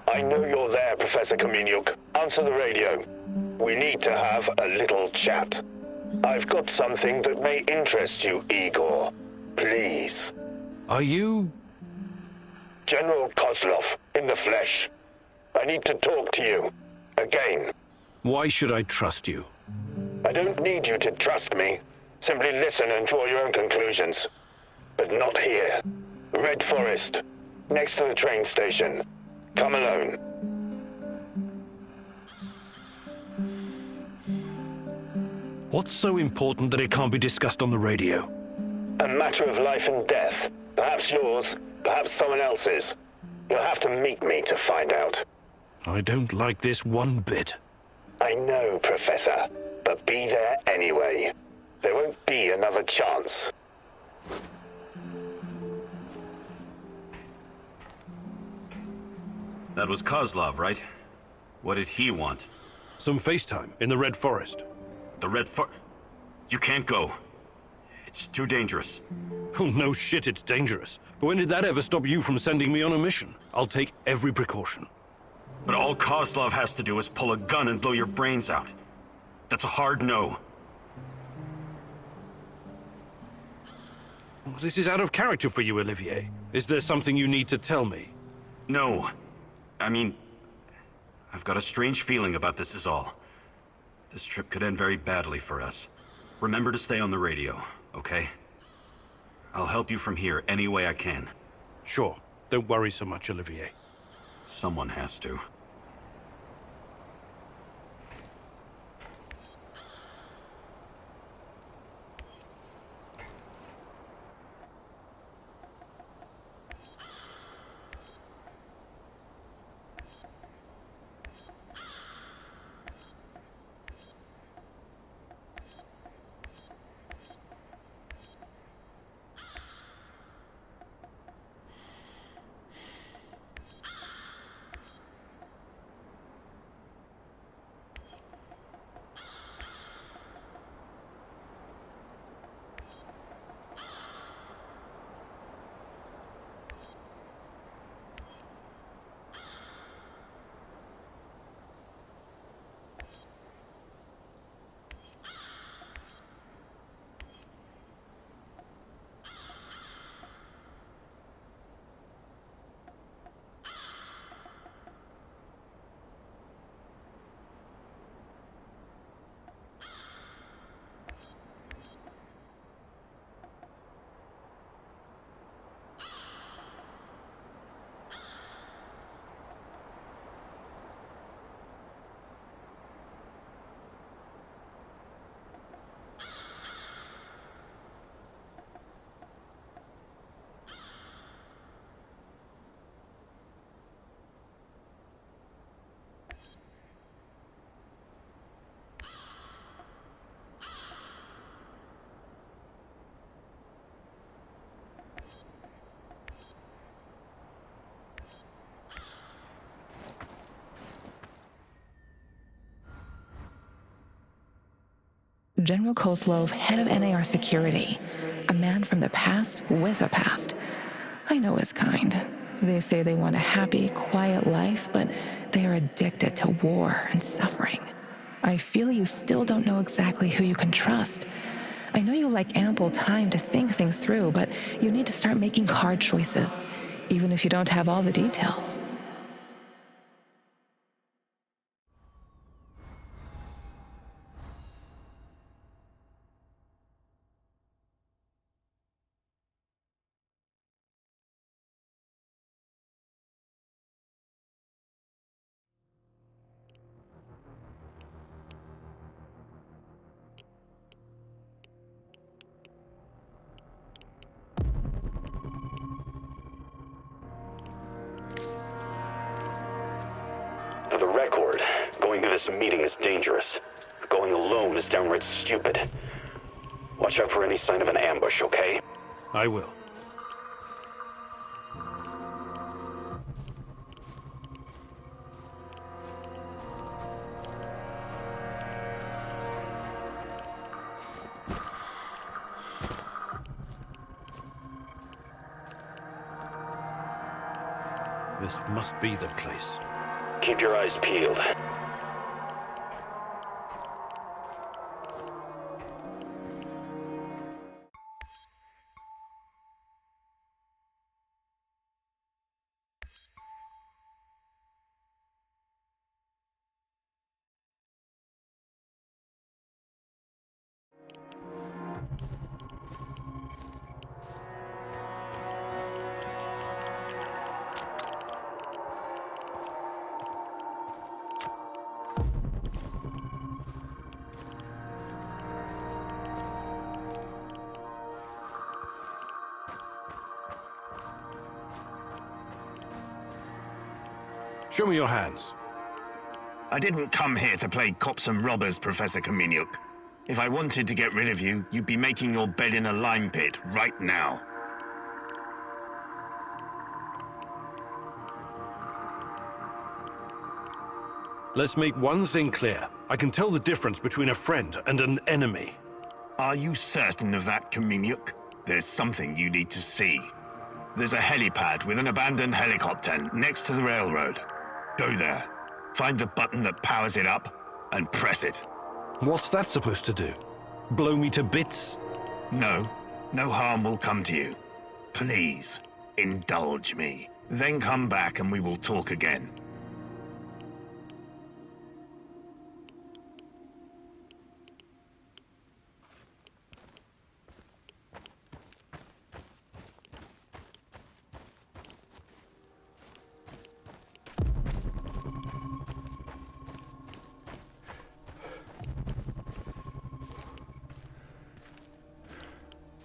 I know you're there, Professor Kaminyuk. Answer the radio. We need to have a little chat. I've got something that may interest you, Igor. Please. Are you... General Kozlov, in the flesh. I need to talk to you. Again. Why should I trust you? I don't need you to trust me. Simply listen and draw your own conclusions. But not here. Red Forest. Next to the train station. Come alone. What's so important that it can't be discussed on the radio? A matter of life and death. Perhaps yours, perhaps someone else's. You'll have to meet me to find out. I don't like this one bit. I know, Professor, but be there anyway. There won't be another chance. That was Kozlov, right? What did he want? Some FaceTime in the Red Forest. The Red For... You can't go. It's too dangerous. Oh, no shit, it's dangerous. But when did that ever stop you from sending me on a mission? I'll take every precaution. But all Kozlov has to do is pull a gun and blow your brains out. That's a hard no. Well, this is out of character for you, Olivier. Is there something you need to tell me? No. I mean, I've got a strange feeling about this is all. This trip could end very badly for us. Remember to stay on the radio, okay? I'll help you from here any way I can. Sure. Don't worry so much, Olivier. Someone has to. General Kozlov, head of NAR security. A man from the past with a past. I know his kind. They say they want a happy, quiet life, but they are addicted to war and suffering. I feel you still don't know exactly who you can trust. I know you like ample time to think things through, but you need to start making hard choices, even if you don't have all the details. For the record, going to this meeting is dangerous. Going alone is downright stupid. Watch out for any sign of an ambush, okay? I will. This must be the place. Keep your eyes peeled. Show me your hands. I didn't come here to play cops and robbers, Professor Kameniuk. If I wanted to get rid of you, you'd be making your bed in a lime pit right now. Let's make one thing clear. I can tell the difference between a friend and an enemy. Are you certain of that, Kameniuk? There's something you need to see. There's a helipad with an abandoned helicopter next to the railroad. Go there, find the button that powers it up, and press it. What's that supposed to do? Blow me to bits? No, no harm will come to you. Please, indulge me. Then come back and we will talk again.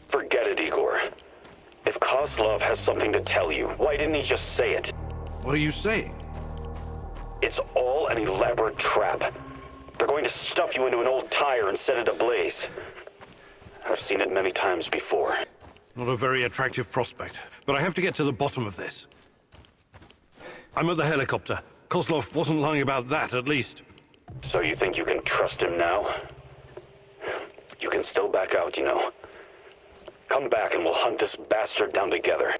Forget it, Igor. If Kozlov has something to tell you, why didn't he just say it? What are you saying? It's all an elaborate trap. They're going to stuff you into an old tire and set it ablaze. I've seen it many times before. Not a very attractive prospect, but I have to get to the bottom of this. I'm at the helicopter. Kozlov wasn't lying about that, at least. So you think you can trust him now? You can still back out, you know. Come back and we'll hunt this bastard down together.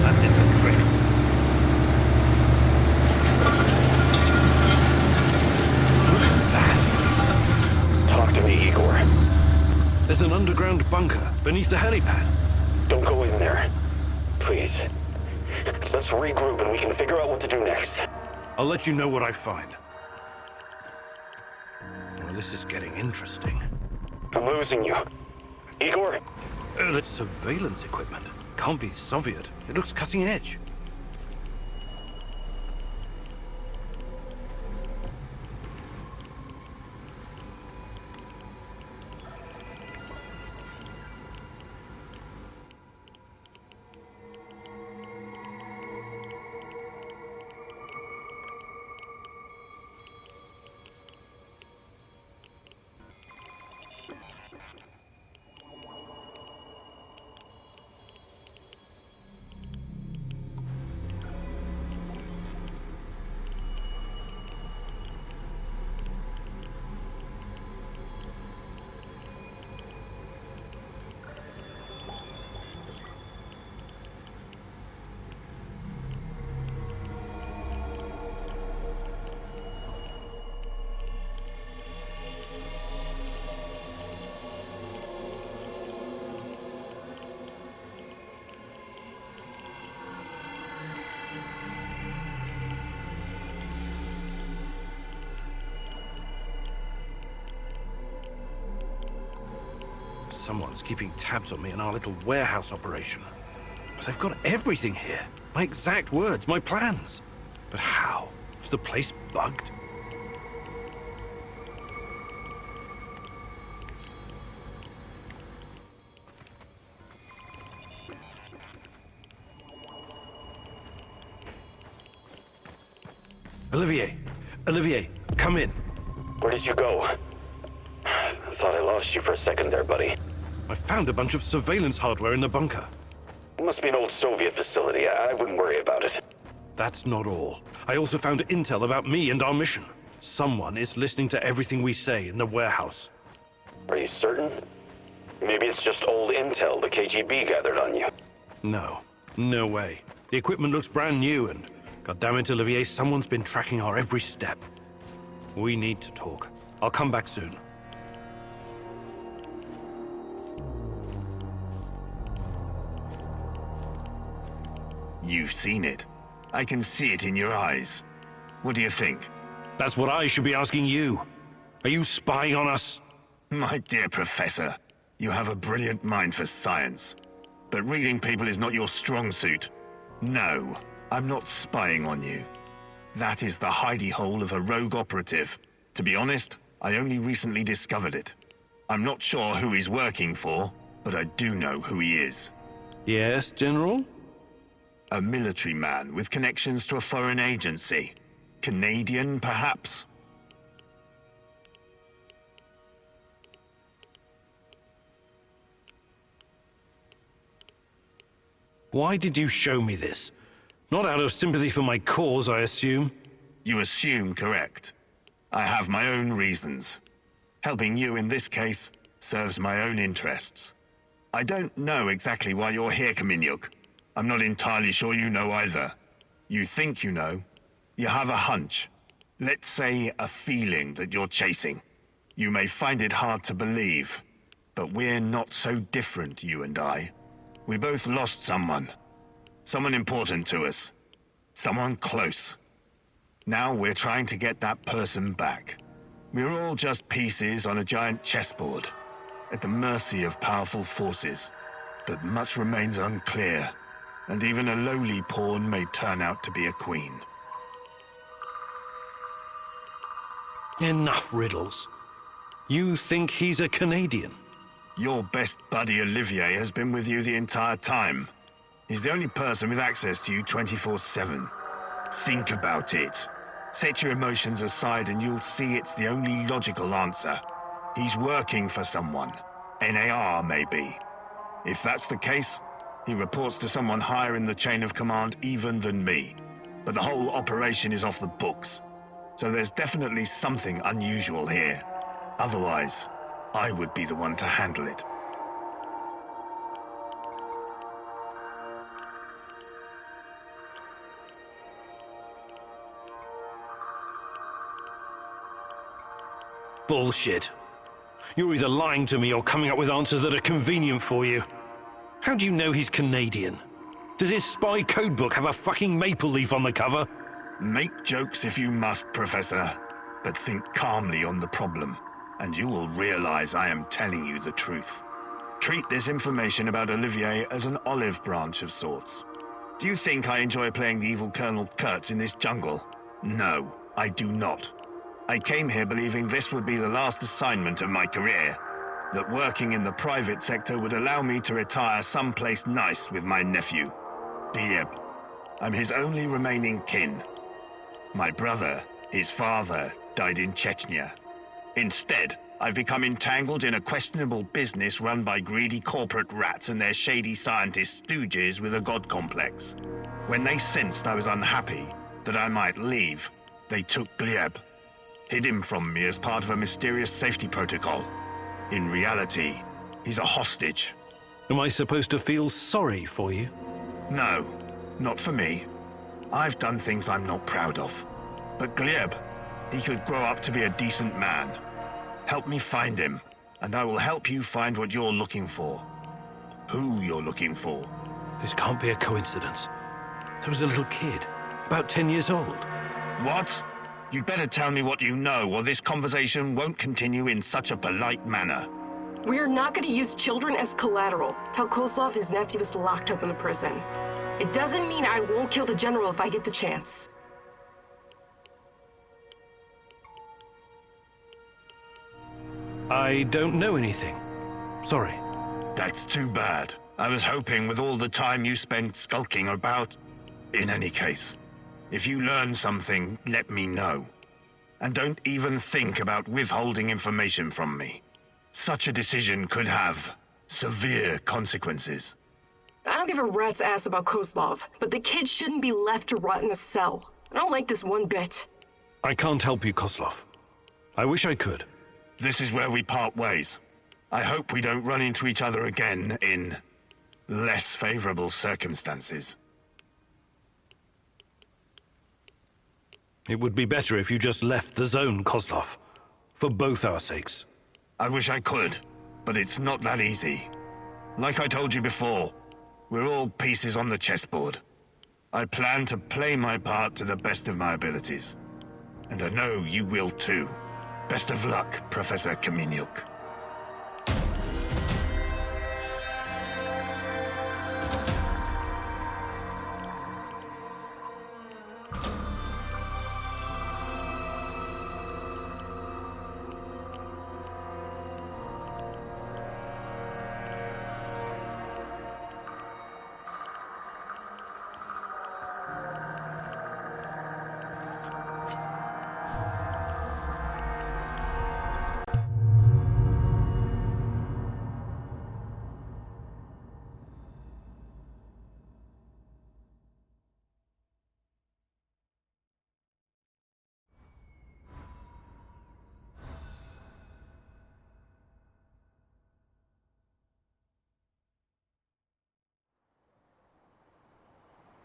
That did the trick. Look at that. Talk to me, Igor. There's an underground bunker beneath the helipad. Don't go in there. Please. Let's regroup and we can figure out what to do next. I'll let you know what I find. Well, this is getting interesting. I'm losing you. Igor? That's surveillance equipment. Can't be Soviet. It looks cutting edge. Someone's keeping tabs on me in our little warehouse operation. They've got everything here. My exact words, my plans. But how? Is the place bugged? Olivier, come in. Where did you go? Thought I lost you for a second there, buddy. I found a bunch of surveillance hardware in the bunker. It must be an old Soviet facility. I wouldn't worry about it. That's not all. I also found intel about me and our mission. Someone is listening to everything we say in the warehouse. Are you certain? Maybe it's just old intel the KGB gathered on you. No way. The equipment looks brand new and, goddammit, Olivier, someone's been tracking our every step. We need to talk. I'll come back soon. You've seen it. I can see it in your eyes. What do you think? That's what I should be asking you. Are you spying on us? My dear Professor, you have a brilliant mind for science. But reading people is not your strong suit. No, I'm not spying on you. That is the hidey hole of a rogue operative. To be honest, I only recently discovered it. I'm not sure who he's working for, but I do know who he is. Yes, General? A military man with connections to a foreign agency. Canadian, perhaps? Why did you show me this? Not out of sympathy for my cause, I assume. You assume correct. I have my own reasons. Helping you in this case serves my own interests. I don't know exactly why you're here, Kaminyuk. I'm not entirely sure you know either. You think you know. You have a hunch. Let's say a feeling that you're chasing. You may find it hard to believe, but we're not so different, you and I. We both lost someone. Someone important to us. Someone close. Now we're trying to get that person back. We're all just pieces on a giant chessboard, at the mercy of powerful forces. But much remains unclear, and even a lowly pawn may turn out to be a queen. Enough riddles. You think he's a Canadian? Your best buddy Olivier has been with you the entire time. He's the only person with access to you 24/7. Think about it. Set your emotions aside and you'll see it's the only logical answer. He's working for someone. NAR, maybe. If that's the case, he reports to someone higher in the chain of command even than me. But the whole operation is off the books. So there's definitely something unusual here. Otherwise, I would be the one to handle it. Bullshit. You're either lying to me or coming up with answers that are convenient for you. How do you know he's Canadian? Does his spy codebook have a fucking maple leaf on the cover? Make jokes if you must, Professor, but think calmly on the problem, and you will realize I am telling you the truth. Treat this information about Olivier as an olive branch of sorts. Do you think I enjoy playing the evil Colonel Kurtz in this jungle? No, I do not. I came here believing this would be the last assignment of my career, that working in the private sector would allow me to retire someplace nice with my nephew, Gleb. I'm his only remaining kin. My brother, his father, died in Chechnya. Instead, I've become entangled in a questionable business run by greedy corporate rats and their shady scientist stooges with a god complex. When they sensed I was unhappy, that I might leave, they took Gleb, hid him from me as part of a mysterious safety protocol. In reality, he's a hostage. Am I supposed to feel sorry for you? No, not for me. I've done things I'm not proud of. But Gleb, he could grow up to be a decent man. Help me find him, and I will help you find what you're looking for. Who you're looking for. This can't be a coincidence. There was a little kid, about 10 years old. What? You'd better tell me what you know, or this conversation won't continue in such a polite manner. We're not going to use children as collateral. Tell Kozlov his nephew is locked up in the prison. It doesn't mean I won't kill the general if I get the chance. I don't know anything. Sorry. That's too bad. I was hoping with all the time you spent skulking about. In any case, if you learn something, let me know. And don't even think about withholding information from me. Such a decision could have severe consequences. I don't give a rat's ass about Kozlov, but the kid shouldn't be left to rot in a cell. I don't like this one bit. I can't help you, Kozlov. I wish I could. This is where we part ways. I hope we don't run into each other again in less favorable circumstances. It would be better if you just left the zone, Kozlov. For both our sakes. I wish I could, but it's not that easy. Like I told you before, we're all pieces on the chessboard. I plan to play my part to the best of my abilities. And I know you will too. Best of luck, Professor Kamieniuk.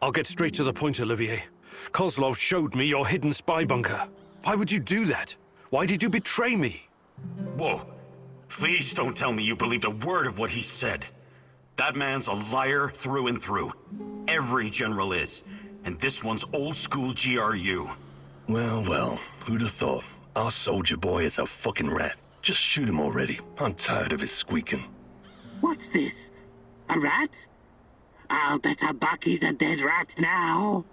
I'll get straight to the point, Olivier. Kozlov showed me your hidden spy bunker. Why would you do that? Why did you betray me? Whoa. Please don't tell me you believed a word of what he said. That man's a liar through and through. Every general is. And this one's old school GRU. Well, well, who'd have thought? Our soldier boy is a fucking rat. Just shoot him already. I'm tired of his squeaking. What's this? A rat? I'll bet a buck he's a dead rat now.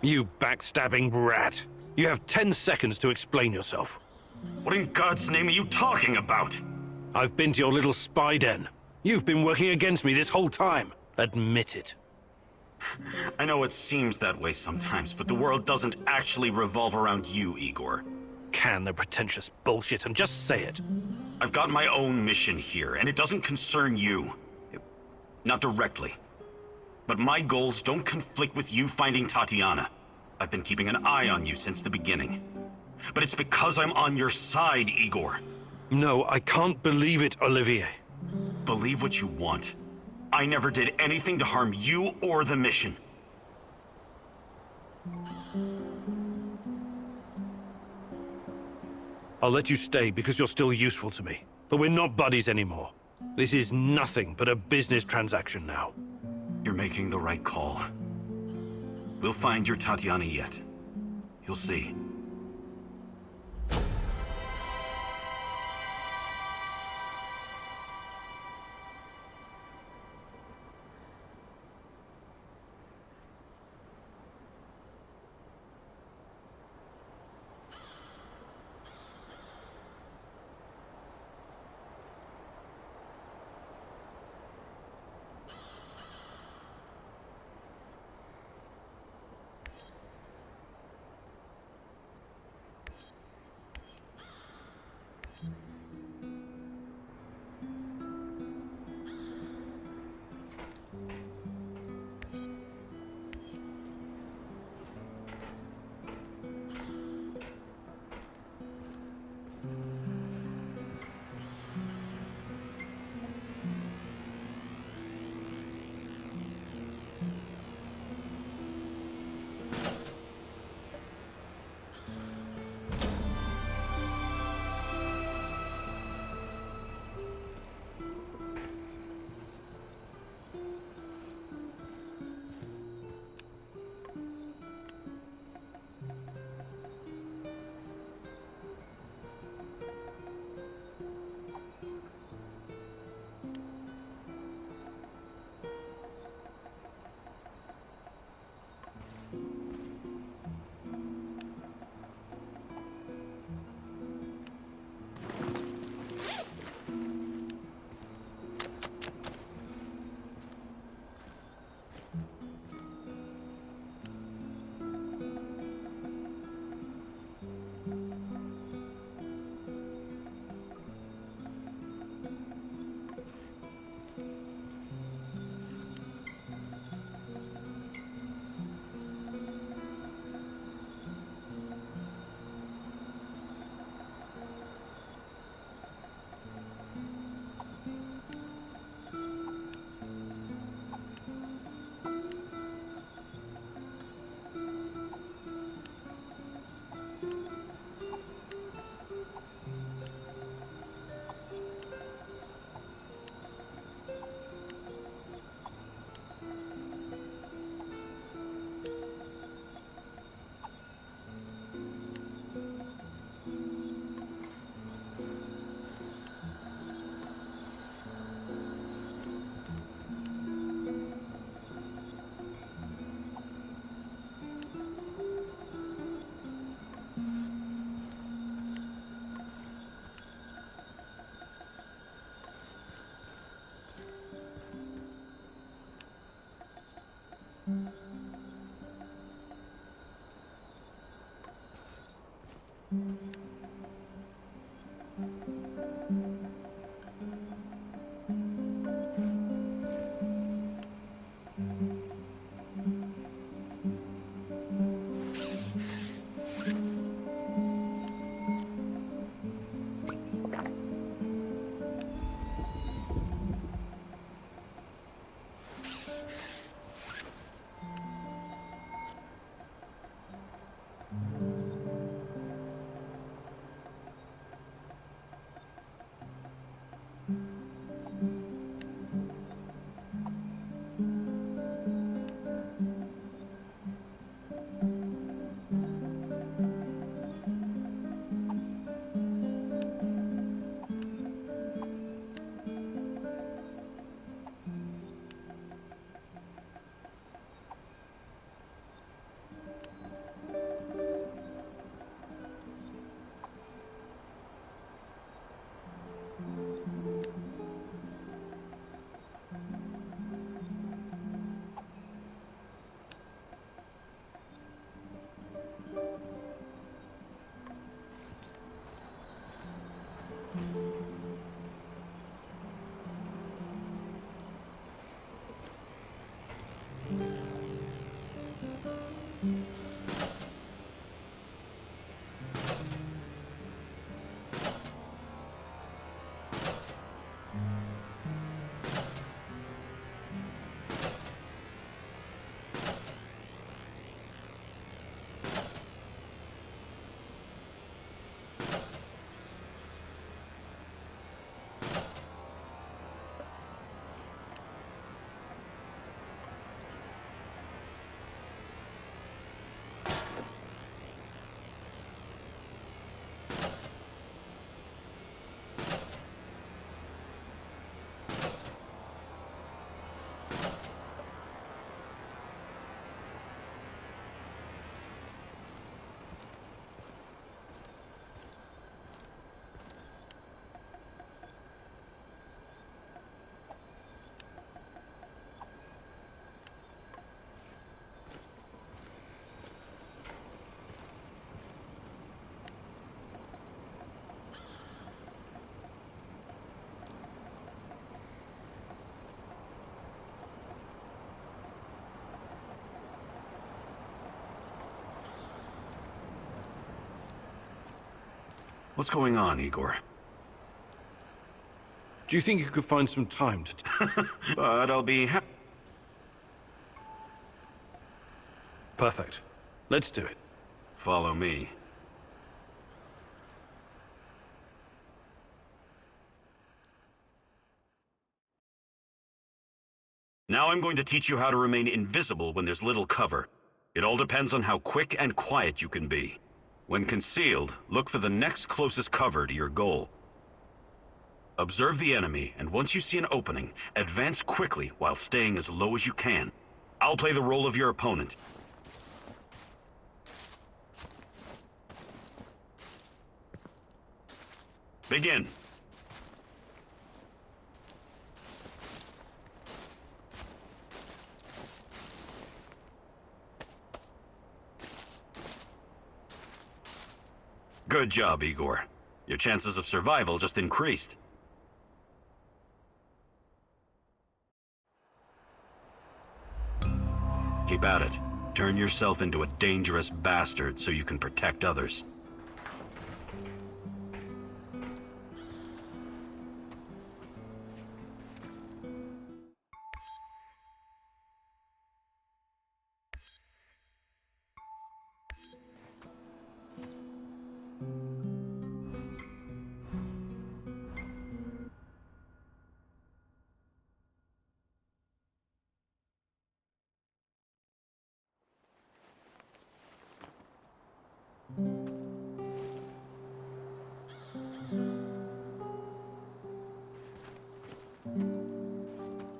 You backstabbing rat. You have 10 seconds to explain yourself. What in God's name are you talking about? I've been to your little spy den. You've been working against me this whole time. Admit it. I know it seems that way sometimes, but the world doesn't actually revolve around you, Igor. Can the pretentious bullshit and just say it. I've got my own mission here, and it doesn't concern you. Not directly. But my goals don't conflict with you finding Tatiana. I've been keeping an eye on you since the beginning. But it's because I'm on your side, Igor. No, I can't believe it, Olivier. Believe what you want. I never did anything to harm you or the mission. I'll let you stay because you're still useful to me. But we're not buddies anymore. This is nothing but a business transaction now. You're making the right call. We'll find your Tatiana yet. You'll see. What's going on, Igor? Do you think you could find some time to... But I'll be Perfect. Let's do it. Follow me. Now I'm going to teach you how to remain invisible when there's little cover. It all depends on how quick and quiet you can be. When concealed, look for the next closest cover to your goal. Observe the enemy, and once you see an opening, advance quickly while staying as low as you can. I'll play the role of your opponent. Begin. Good job, Igor. Your chances of survival just increased. Keep at it. Turn yourself into a dangerous bastard so you can protect others.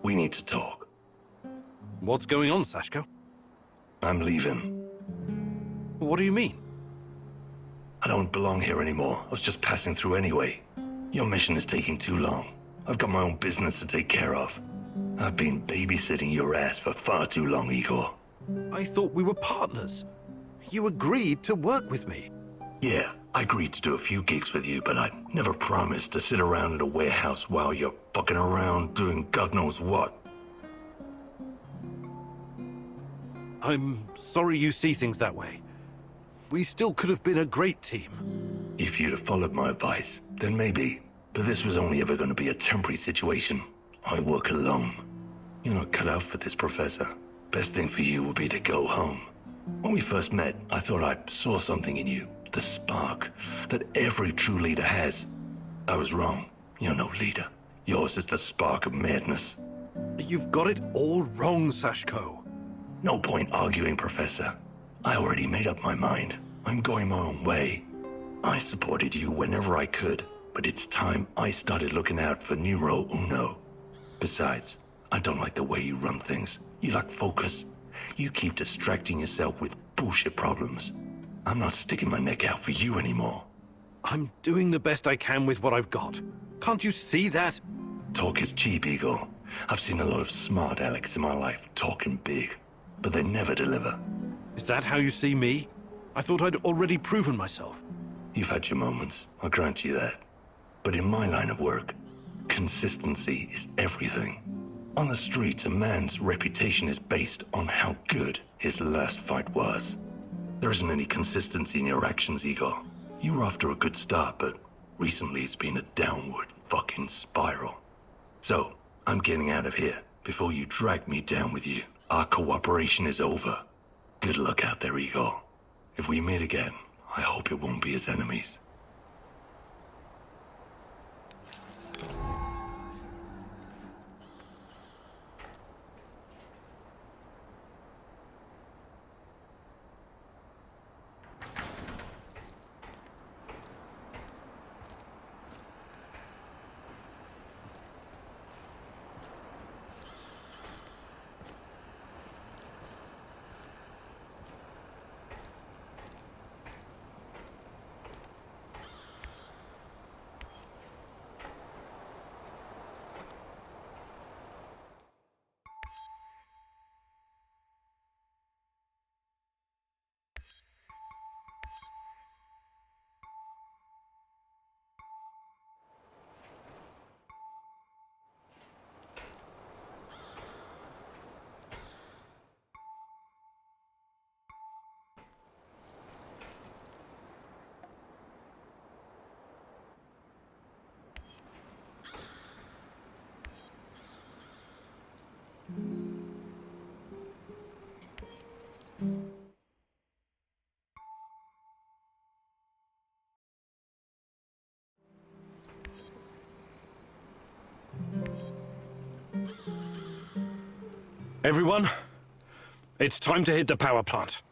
We need to talk. What's going on, Sashko? I'm leaving. What do you mean? I don't belong here anymore. I was just passing through anyway. Your mission is taking too long. I've got my own business to take care of. I've been babysitting your ass for far too long, Igor. I thought we were partners. You agreed to work with me. Yeah, I agreed to do a few gigs with you, but I never promised to sit around at a warehouse while you're fucking around doing God knows what. I'm sorry you see things that way. We still could have been a great team. If you'd have followed my advice, then maybe. But this was only ever going to be a temporary situation. I work alone. You're not cut out for this, Professor. Best thing for you would be to go home. When we first met, I thought I saw something in you. The spark that every true leader has. I was wrong. You're no leader. Yours is the spark of madness. You've got it all wrong, Sashko. No point arguing, Professor. I already made up my mind. I'm going my own way. I supported you whenever I could, but it's time I started looking out for numero uno. Besides, I don't like the way you run things. You lack focus. You keep distracting yourself with bullshit problems. I'm not sticking my neck out for you anymore. I'm doing the best I can with what I've got. Can't you see that? Talk is cheap, Eagle. I've seen a lot of smart Alex in my life talking big, but they never deliver. Is that how you see me? I thought I'd already proven myself. You've had your moments, I'll grant you that. But in my line of work, consistency is everything. On the streets, a man's reputation is based on how good his last fight was. There isn't any consistency in your actions, Igor. You were off to a good start, but recently it's been a downward fucking spiral. So, I'm getting out of here before you drag me down with you. Our cooperation is over. Good luck out there, Igor. If we meet again, I hope it won't be as enemies. Everyone, it's time to hit the power plant.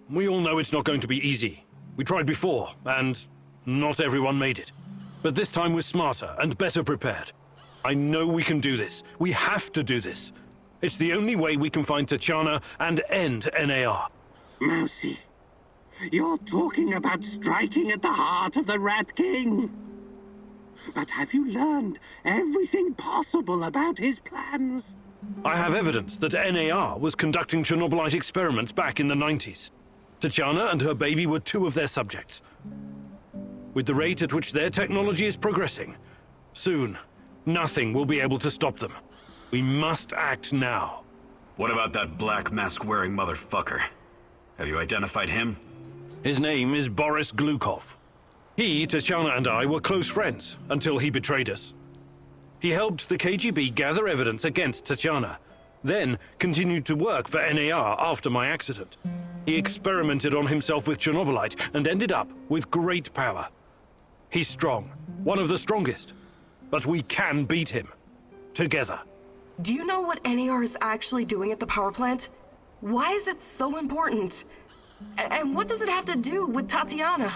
We all know it's not going to be easy. We tried before, and not everyone made it. But this time we're smarter and better prepared. I know we can do this. We have to do this. It's the only way we can find Tatiana and end NAR. Mousy, you're talking about striking at the heart of the Rat King. But have you learned everything possible about his plans? I have evidence that NAR was conducting Chernobylite experiments back in the 90s. Tatiana and her baby were two of their subjects. With the rate at which their technology is progressing, soon, nothing will be able to stop them. We must act now. What about that black mask-wearing motherfucker? Have you identified him? His name is Boris Glukov. He, Tatiana, and I were close friends until he betrayed us. He helped the KGB gather evidence against Tatiana, then continued to work for NAR after my accident. He experimented on himself with Chernobylite and ended up with great power. He's strong, one of the strongest, but we can beat him. Together. Do you know what NAR is actually doing at the power plant? Why is it so important? And what does it have to do with Tatiana?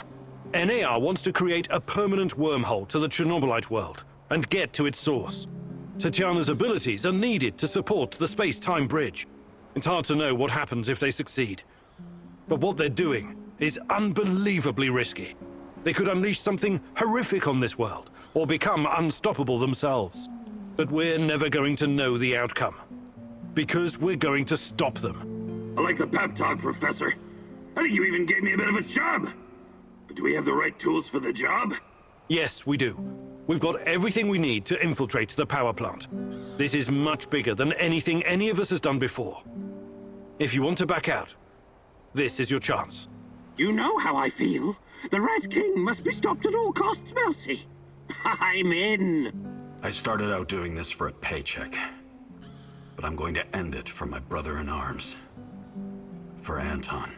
NAR wants to create a permanent wormhole to the Chernobylite world and get to its source. Tatiana's abilities are needed to support the space-time bridge. It's hard to know what happens if they succeed. But what they're doing is unbelievably risky. They could unleash something horrific on this world, or become unstoppable themselves. But we're never going to know the outcome, because we're going to stop them. I like the pep talk, Professor. I think you even gave me a bit of a chub. Do we have the right tools for the job? Yes, we do. We've got everything we need to infiltrate the power plant. This is much bigger than anything any of us has done before. If you want to back out, this is your chance. You know how I feel. The Rat King must be stopped at all costs, Mousy. I'm in. I started out doing this for a paycheck. But I'm going to end it for my brother in arms. For Anton.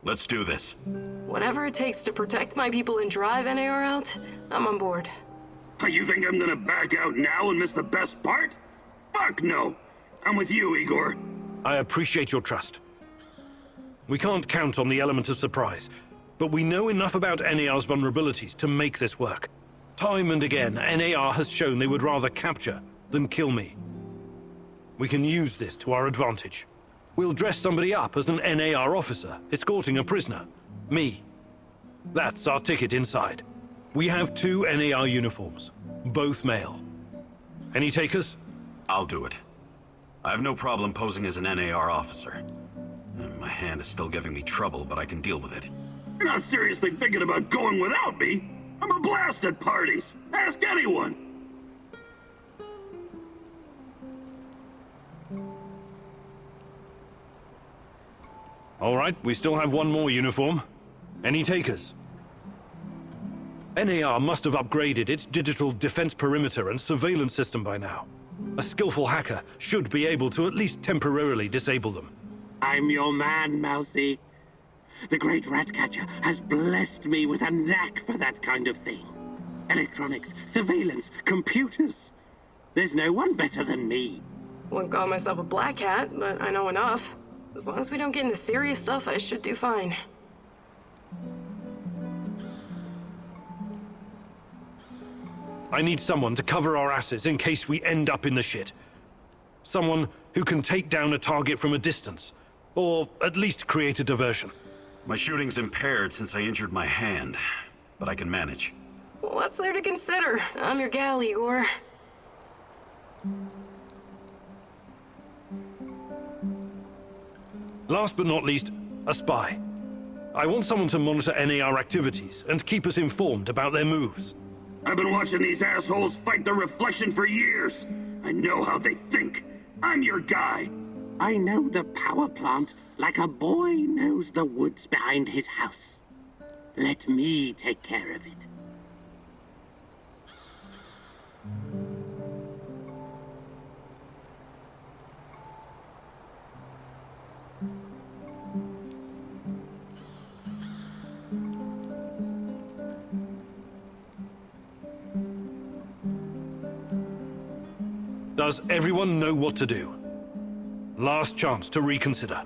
Let's do this. Whatever it takes to protect my people and drive NAR out, I'm on board. You think I'm gonna back out now and miss the best part? Fuck no! I'm with you, Igor. I appreciate your trust. We can't count on the element of surprise, but we know enough about NAR's vulnerabilities to make this work. Time and again, NAR has shown they would rather capture than kill me. We can use this to our advantage. We'll dress somebody up as an NAR officer, escorting a prisoner. Me. That's our ticket inside. We have 2 NAR uniforms, both male. Any takers? I'll do it. I have no problem posing as an NAR officer. My hand is still giving me trouble, but I can deal with it. You're not seriously thinking about going without me? I'm a blast at parties. Ask anyone. All right, we still have 1 more uniform. Any takers? NAR must have upgraded its digital defense perimeter and surveillance system by now. A skillful hacker should be able to at least temporarily disable them. I'm your man, Mousy. The great Ratcatcher has blessed me with a knack for that kind of thing. Electronics, surveillance, computers. There's no one better than me. Wouldn't call myself a black hat, but I know enough. As long as we don't get into serious stuff, I should do fine. I need someone to cover our asses in case we end up in the shit. Someone who can take down a target from a distance, or at least create a diversion. My shooting's impaired since I injured my hand, but I can manage. What's there to consider? I'm your gal, Igor. Last but not least, a spy. I want someone to monitor NAR activities and keep us informed about their moves. I've been watching these assholes fight the reflection for years. I know how they think. I'm your guy. I know the power plant like a boy knows the woods behind his house. Let me take care of it. Does everyone know what to do? Last chance to reconsider.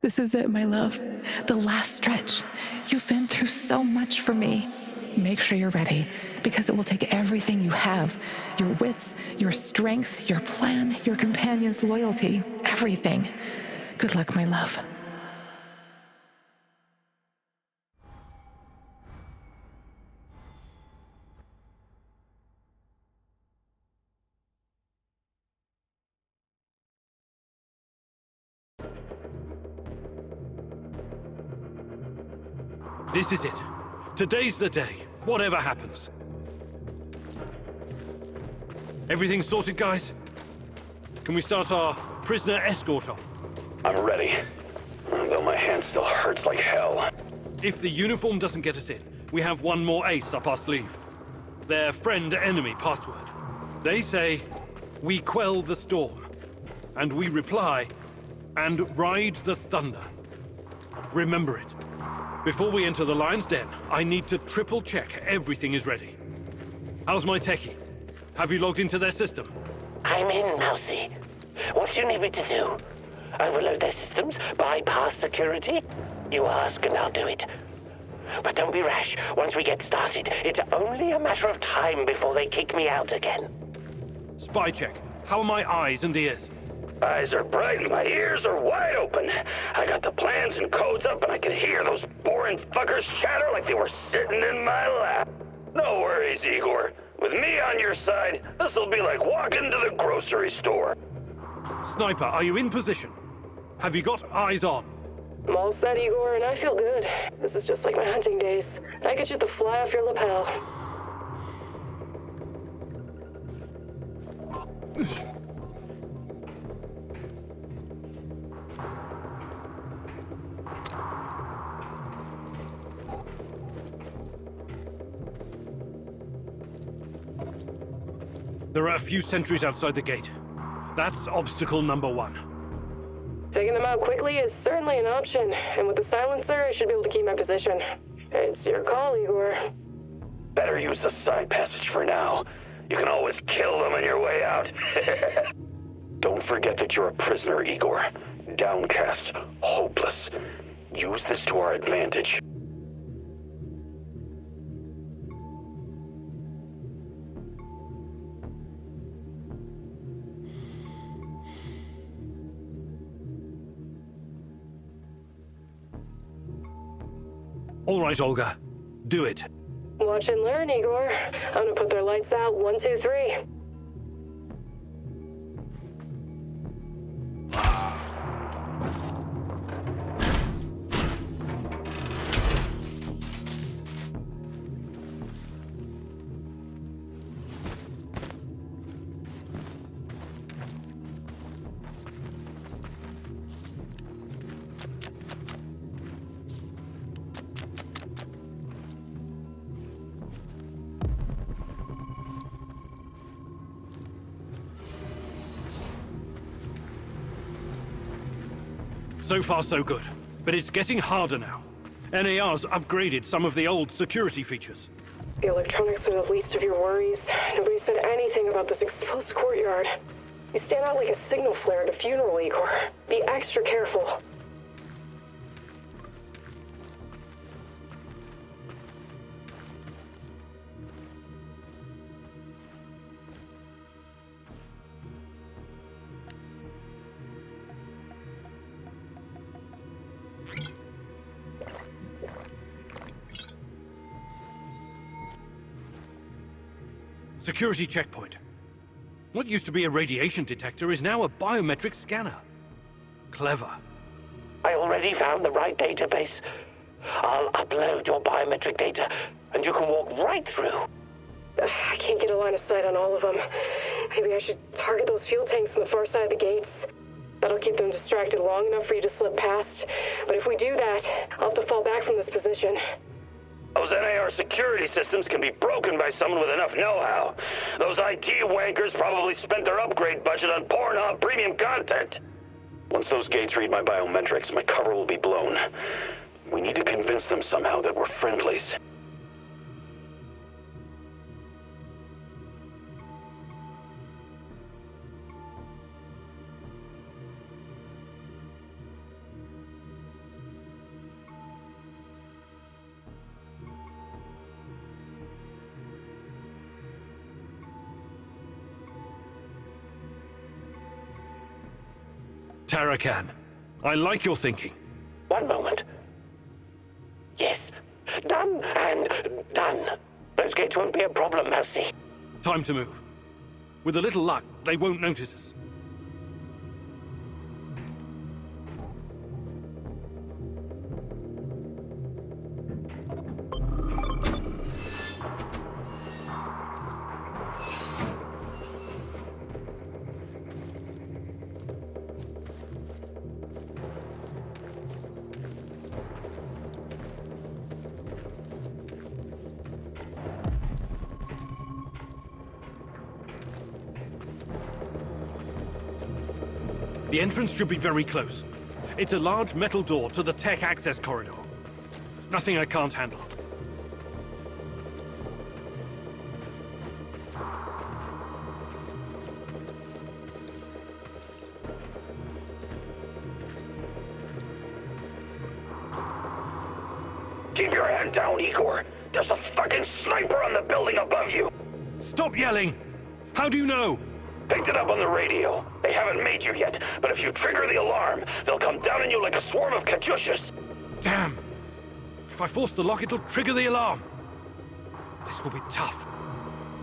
This is it, my love. The last stretch. You've been through so much for me. Make sure you're ready, because it will take everything you have. Your wits, your strength, your plan, your companion's loyalty, everything. Good luck, my love. This is it. Today's the day, whatever happens. Everything sorted, guys? Can we start our prisoner escort off? I'm ready. Though my hand still hurts like hell. If the uniform doesn't get us in, we have 1 more ace up our sleeve. Their friend-enemy password. They say, we quell the storm. And we reply, and ride the thunder. Remember it. Before we enter the lion's den, I need to triple-check everything is ready. How's my techie? Have you logged into their system? I'm in, Mousy. What do you need me to do? Overload their systems? Bypass security? You ask and I'll do it. But don't be rash. Once we get started, it's only a matter of time before they kick me out again. Spy check. How are my eyes and ears? Eyes are bright and my ears are wide open. I got the plans and codes up and I could hear those boring fuckers chatter like they were sitting in my lap. No worries, Igor. With me on your side, this'll be like walking to the grocery store. Sniper, are you in position? Have you got eyes on? I'm all set, Igor, and I feel good. This is just like my hunting days. I could shoot the fly off your lapel. There are a few sentries outside the gate. That's obstacle number 1. Taking them out quickly is certainly an option, and with the silencer, I should be able to keep my position. It's your call, Igor. Better use the side passage for now. You can always kill them on your way out. Don't forget that you're a prisoner, Igor. Downcast, hopeless. Use this to our advantage. All right, Olga. Do it. Watch and learn, Igor. I'm gonna put their lights out. 1, 2, 3. So far, so good. But it's getting harder now. NAR's upgraded some of the old security features. The electronics are the least of your worries. Nobody said anything about this exposed courtyard. You stand out like a signal flare at a funeral, Igor. Be extra careful. Security checkpoint. What used to be a radiation detector is now a biometric scanner. Clever. I already found the right database. I'll upload your biometric data, and you can walk right through. I can't get a line of sight on all of them. Maybe I should target those fuel tanks on the far side of the gates. That'll keep them distracted long enough for you to slip past. But if we do that, I'll have to fall back from this position. Those NAR security systems can be broken by someone with enough know-how. Those IT wankers probably spent their upgrade budget on Pornhub premium content. Once those gates read my biometrics, my cover will be blown. We need to convince them somehow that we're friendlies. Tarakan, I like your thinking. One moment. Yes. Done and done. Those gates won't be a problem, Mousy. Time to move. With a little luck, they won't notice us. The entrance should be very close. It's a large metal door to the tech access corridor. Nothing I can't handle. Keep your head down, Igor. There's a fucking sniper on the building above you. Stop yelling! How do you know? Picked it up on the radio. They haven't made you yet, but if you trigger the alarm, they'll come down on you like a swarm of Katyushas. Damn! If I force the lock, it'll trigger the alarm. This will be tough.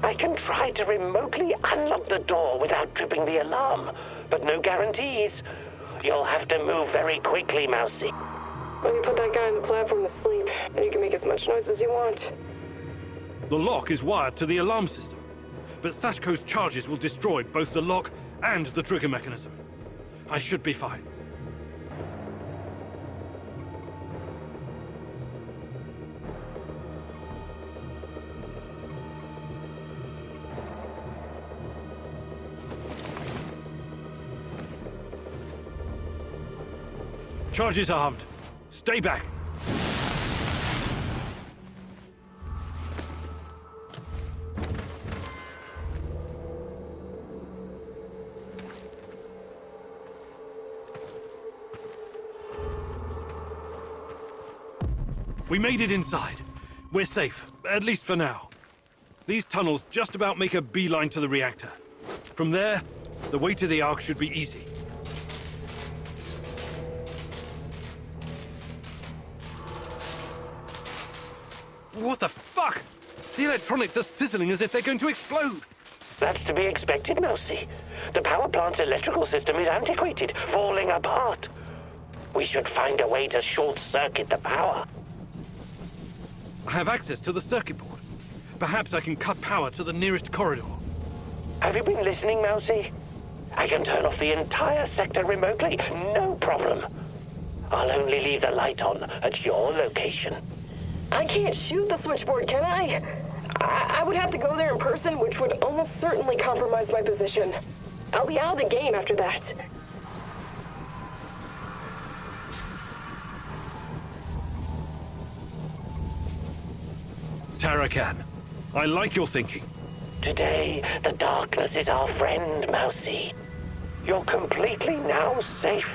I can try to remotely unlock the door without tripping the alarm, but no guarantees. You'll have to move very quickly, Mousy. Let me put that guy on the platform to sleep, and you can make as much noise as you want. The lock is wired to the alarm system, but Sashko's charges will destroy both the lock and the trigger mechanism. I should be fine. Charges armed. Stay back. We made it inside. We're safe, at least for now. These tunnels just about make a beeline to the reactor. From there, the way to the Ark should be easy. What the fuck? The electronics are sizzling as if they're going to explode. That's to be expected, Mousy. The power plant's electrical system is antiquated, falling apart. We should find a way to short-circuit the power. I have access to the circuit board. Perhaps I can cut power to the nearest corridor. Have you been listening, Mousy? I can turn off the entire sector remotely, no problem. I'll only leave the light on at your location. I can't shoot the switchboard, can I? I would have to go there in person, which would almost certainly compromise my position. I'll be out of the game after that. Tarakan, I like your thinking. Today, the darkness is our friend, Mousy. You're completely now safe.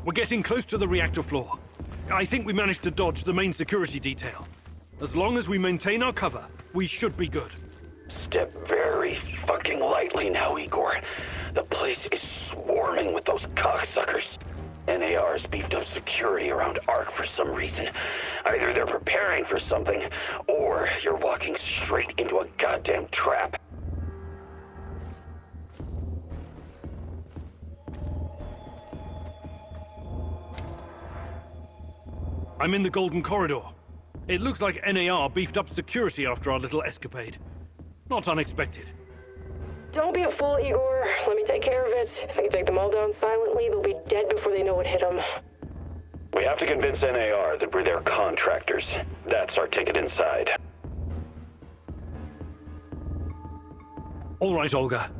We're getting close to the reactor floor. I think we managed to dodge the main security detail. As long as we maintain our cover, we should be good. Step very fucking lightly now, Igor. The place is swarming with those cocksuckers. NAR's beefed up security around Ark for some reason. Either they're preparing for something, or you're walking straight into a goddamn trap. I'm in the Golden Corridor. It looks like NAR beefed up security after our little escapade. Not unexpected. Don't be a fool, Igor. Let me take care of it. If I can take them all down silently, they'll be dead before they know what hit them. We have to convince NAR that we're their contractors. That's our ticket inside. All right, Olga.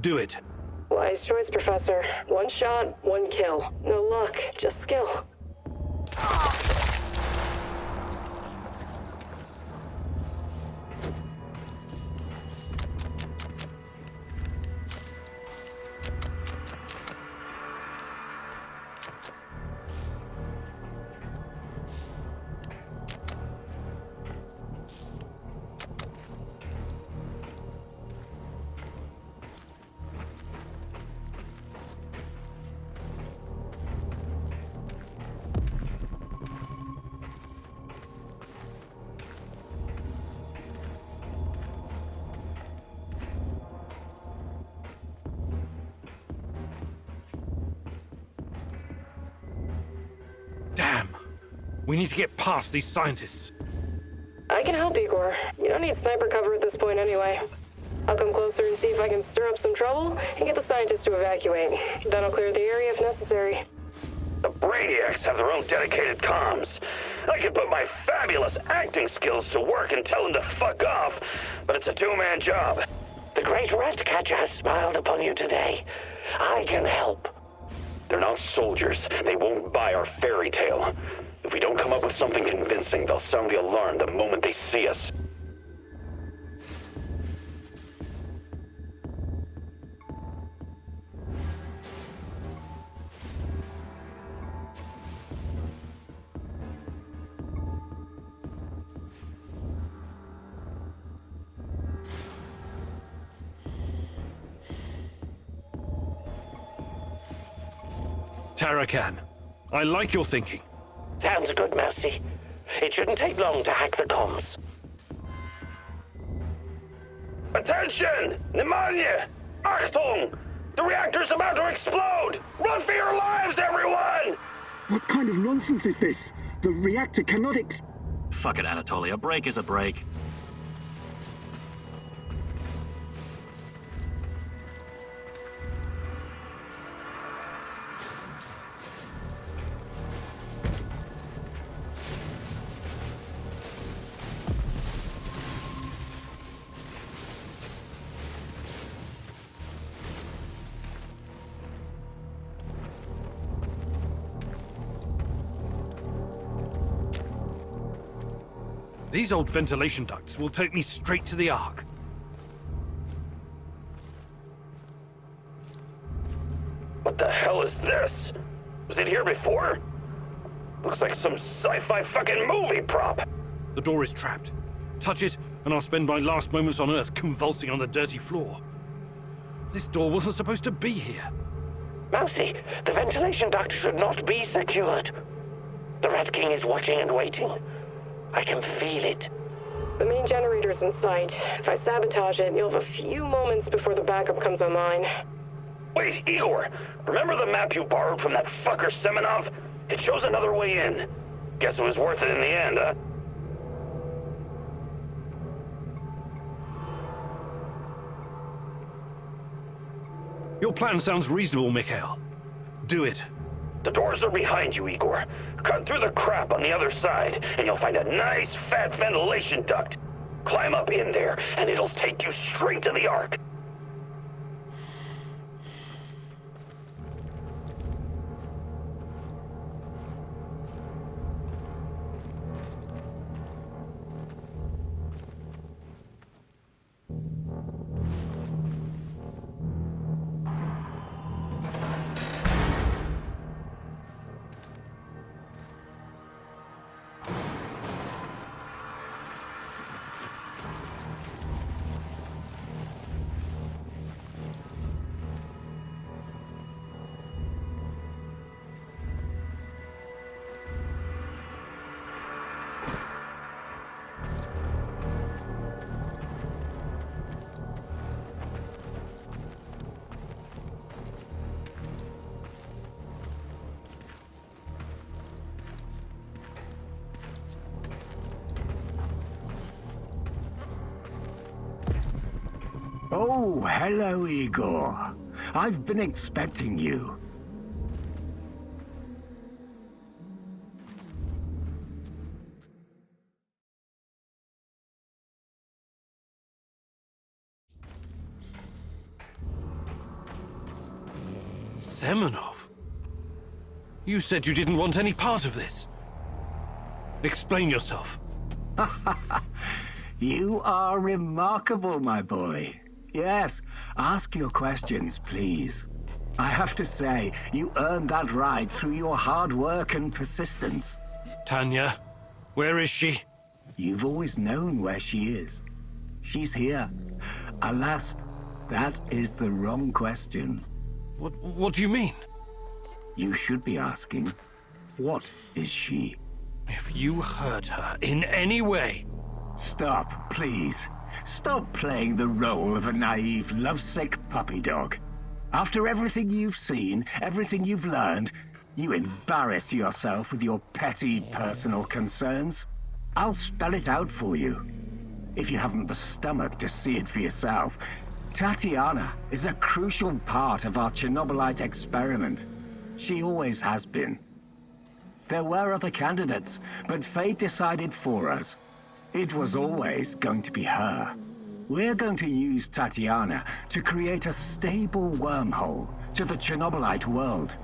Do it. Wise choice, Professor. One shot, one kill. No luck, just skill. Damn. We need to get past these scientists. I can help, Igor. You don't need sniper cover at this point anyway. I'll come closer and see if I can stir up some trouble and get the scientists to evacuate. Then I'll clear the area if necessary. The Brainiacs have their own dedicated comms. I could put my fabulous acting skills to work and tell them to fuck off, but it's a two-man job. The great Ratcatcher has smiled upon you today. I can help. They're not soldiers. They won't buy our fairy tale. If we don't come up with something convincing, they'll sound the alarm the moment they see us. Tarakan, I like your thinking. Sounds good, Mousy. It shouldn't take long to hack the comms. Attention! Pneumonia! Achtung! The reactor's about to explode! Run for your lives, everyone! What kind of nonsense is this? The reactor cannot Fuck it, Anatoly. A break is a break. These old ventilation ducts will take me straight to the Ark. What the hell is this? Was it here before? Looks like some sci-fi fucking movie prop. The door is trapped. Touch it, and I'll spend my last moments on Earth convulsing on the dirty floor. This door wasn't supposed to be here. Mousy, the ventilation duct should not be secured. The Rat King is watching and waiting. I can feel it. The main generator's in sight. If I sabotage it, you'll have a few moments before the backup comes online. Wait, Igor, remember the map you borrowed from that fucker Semenov? It shows another way in. Guess it was worth it in the end, huh? Your plan sounds reasonable, Mikhail. Do it. The doors are behind you, Igor. Cut through the crap on the other side, and you'll find a nice, fat ventilation duct. Climb up in there, and it'll take you straight to the Ark. Oh, hello, Igor. I've been expecting you. Semenov? You said you didn't want any part of this. Explain yourself. You are remarkable, my boy. Yes, ask your questions, please. I have to say, you earned that right through your hard work and persistence. Tanya, where is she? You've always known where she is. She's here. Alas, that is the wrong question. What do you mean? You should be asking, what is she? If you hurt her in any way... Stop, please. Stop playing the role of a naive, lovesick puppy dog. After everything you've seen, everything you've learned, You embarrass yourself with your petty personal concerns. I'll spell it out for you. If you haven't the stomach to see it for yourself, Tatiana is a crucial part of our Chernobylite experiment. She always has been. There were other candidates, but fate decided for us. It was always going to be her. We're going to use Tatiana to create a stable wormhole to the Chernobylite world.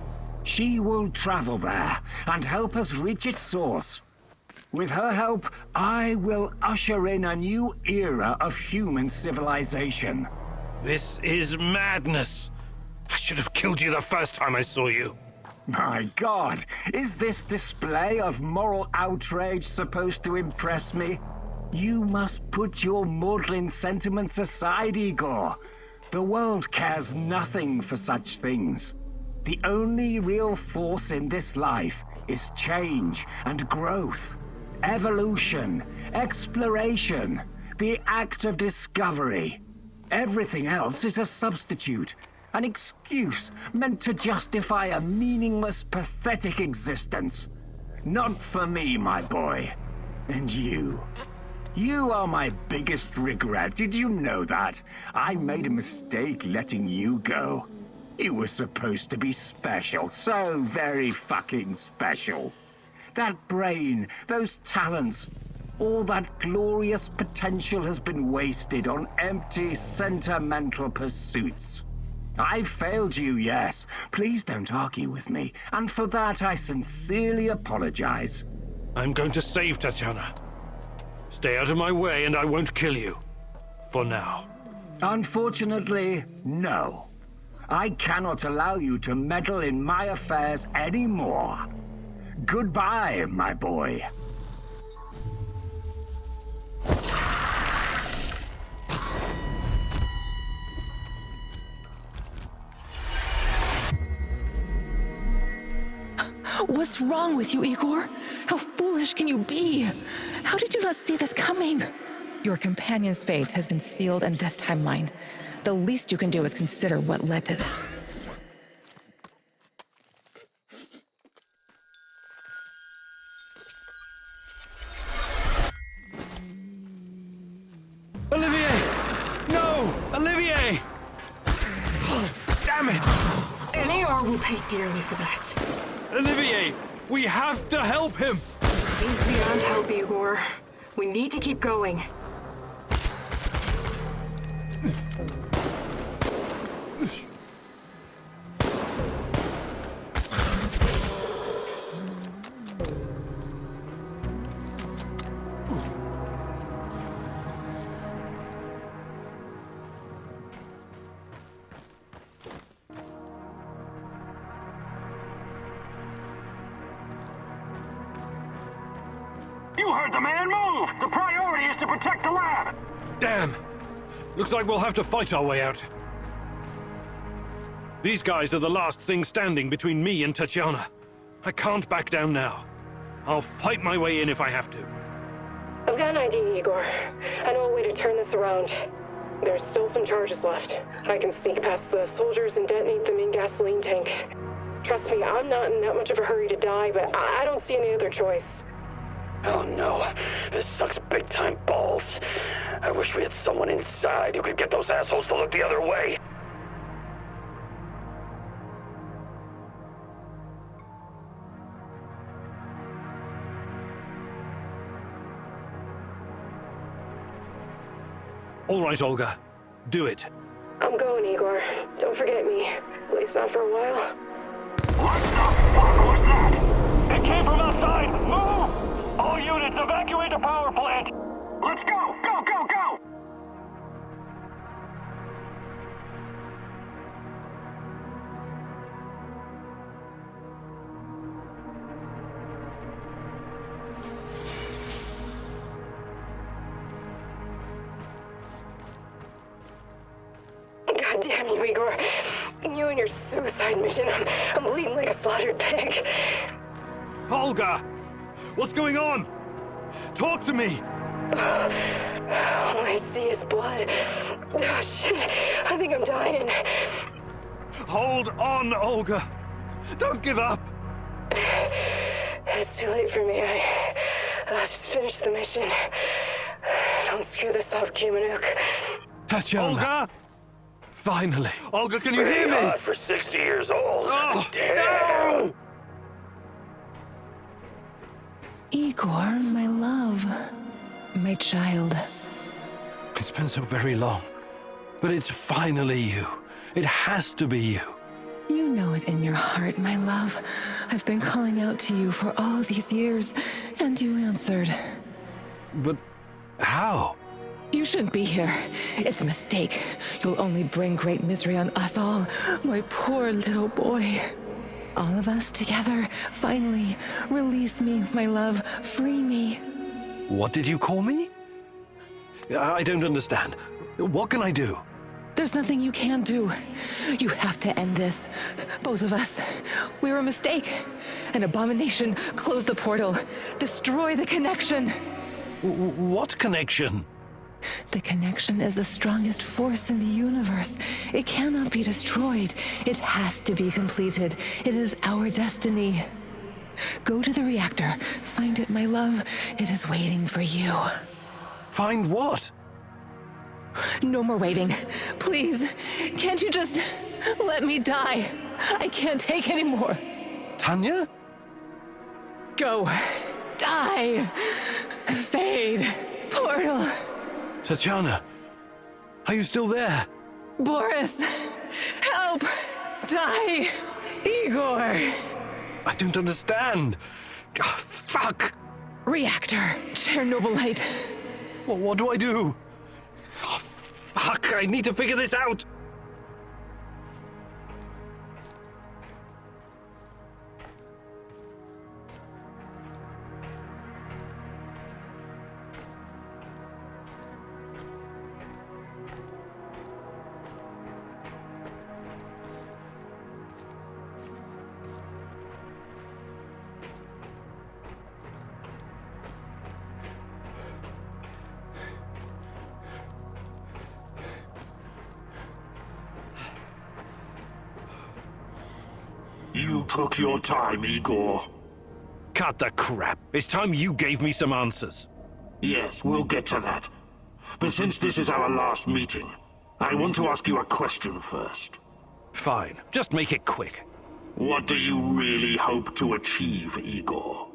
She will travel there and help us reach its source. With her help, I will usher in a new era of human civilization. This is madness. I should have killed you the first time I saw you. My God, is this display of moral outrage supposed to impress me? You must put your maudlin sentiments aside, Igor. The world cares nothing for such things. The only real force in this life is change and growth, evolution, exploration, the act of discovery. Everything else is a substitute, an excuse meant to justify a meaningless, pathetic existence. Not for me, my boy. And you. You are my biggest regret. Did you know that? I made a mistake letting you go. You were supposed to be special, so very fucking special. That brain, those talents, all that glorious potential has been wasted on empty, sentimental pursuits. I failed you, yes. Please don't argue with me, and for that I sincerely apologize. I'm going to save Tatiana. Stay out of my way and I won't kill you. For now. Unfortunately, no. I cannot allow you to meddle in my affairs anymore. Goodbye, my boy. What's wrong with you, Igor? How foolish can you be? How did you not see this coming? Your companion's fate has been sealed in this timeline. The least you can do is consider what led to this. Olivier! No! Olivier! Damn it! NAR will pay dearly for that. Olivier! We have to help him! He's beyond help, Igor. We need to keep going. You heard the man move! The priority is to protect the lab! Damn! Looks like we'll have to fight our way out. These guys are the last thing standing between me and Tatiana. I can't back down now. I'll fight my way in if I have to. I've got an idea, Igor. I know a way to turn this around. There's still some charges left. I can sneak past the soldiers and detonate them in gasoline tank. Trust me, I'm not in that much of a hurry to die, but I don't see any other choice. Oh no, this sucks big time balls. I wish we had someone inside who could get those assholes to look the other way. All right, Olga. Do it. I'm going, Igor. Don't forget me. At least not for a while. What the fuck was that? It came from outside! Move! All units, evacuate the power plant! Let's go! Go, go, go! God damn you, Igor. You and your suicide mission. I'm bleeding like a slaughtered pig. Olga! What's going on? Talk to me! All I see is blood. Oh, shit. I think I'm dying. Hold on, Olga! Don't give up! It's too late for me. I just finished the mission. Don't screw this up, Kimanuk. Tatiana! Olga! Finally! Olga, can you hear Pretty me? hot for 60 years old. Oh, Damn. no! Igor, my love. My child. It's been so very long. But it's finally you. It has to be you. You know it in your heart, my love. I've been calling out to you for all these years, and you answered. But how? You shouldn't be here. It's a mistake. You'll only bring great misery on us all. My poor little boy. All of us together, finally. Release me, my love. Free me. What did you call me? I don't understand. What can I do? There's nothing you can do. You have to end this. Both of us. We're a mistake. An abomination. Close the portal. Destroy the connection. What connection? The connection is the strongest force in the universe. It cannot be destroyed. It has to be completed. It is our destiny. Go to the reactor. Find it, my love. It is waiting for you. Find what? No more waiting. Please, can't you just let me die? I can't take any more. Tanya? Go. Die. Fade. Portal. Tatiana, are you still there? Boris, help. Die. Igor. I don't understand. Oh, fuck. Reactor. Chernobylite. Well, what do I do? Oh, fuck, I need to figure this out. You took your time, Igor. Cut the crap. It's time you gave me some answers. Yes, we'll get to that. But since this is our last meeting, I want to ask you a question first. Fine. Just make it quick. What do you really hope to achieve, Igor?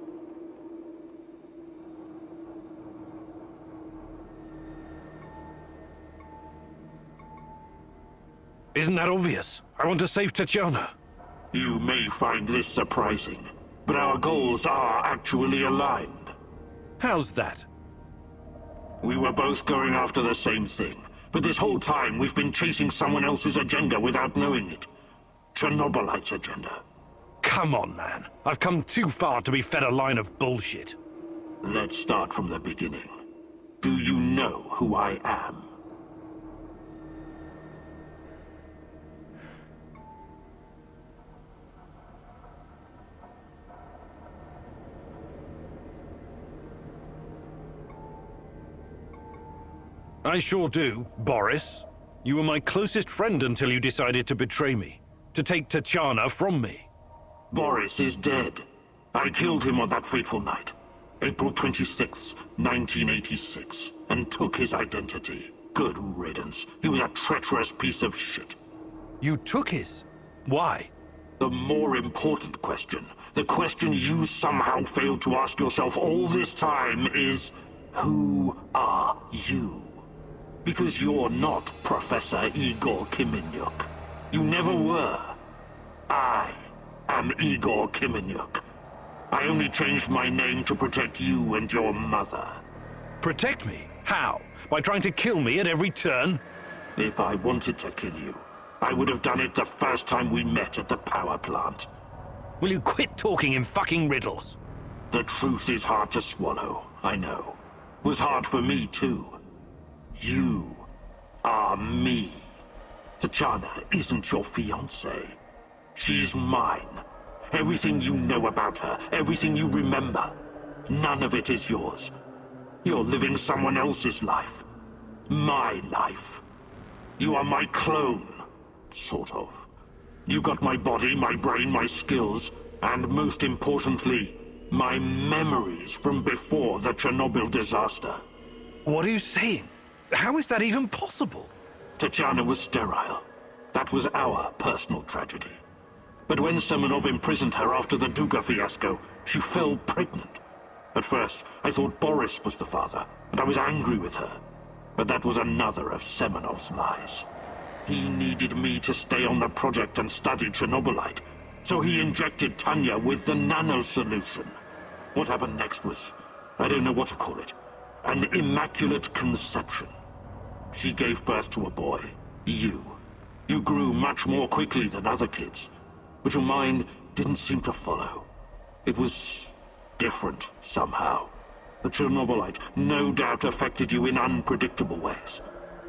Isn't that obvious? I want to save Tatiana. You may find this surprising, but our goals are actually aligned. How's that? We were both going after the same thing, but this whole time we've been chasing someone else's agenda without knowing it. Chernobylite's agenda. Come on, man. I've come too far to be fed a line of bullshit. Let's start from the beginning. Do you know who I am? I sure do, Boris. You were my closest friend until you decided to betray me. To take Tatiana from me. Boris is dead. I killed him on that fateful night. April 26th, 1986. And took his identity. Good riddance. He was a treacherous piece of shit. You took his? Why? The more important question, the question you somehow failed to ask yourself all this time is, who are you? Because you're not Professor Igor Kimenyuk. You never were. I am Igor Kimenyuk. I only changed my name to protect you and your mother. Protect me? How? By trying to kill me at every turn? If I wanted to kill you, I would have done it the first time we met at the power plant. Will you quit talking in fucking riddles? The truth is hard to swallow, I know. Was hard for me too. You are me. Tatiana isn't your fiancée. She's mine. Everything you know about her, everything you remember, none of it is yours. You're living someone else's life. My life. You are my clone, sort of. You got my body, my brain, my skills, And most importantly, my memories from before the Chernobyl disaster. What are you saying? How is that even possible? Tatiana was sterile. That was our personal tragedy. But when Semenov imprisoned her after the Duga fiasco, she fell pregnant. At first, I thought Boris was the father, and I was angry with her. But that was another of Semenov's lies. He needed me to stay on the project and study Chernobylite, so he injected Tanya with the nano solution. What happened next was, I don't know what to call it, an immaculate conception. She gave birth to a boy, you. You grew much more quickly than other kids, but your mind didn't seem to follow. It was different somehow. The Chernobylite no doubt affected you in unpredictable ways.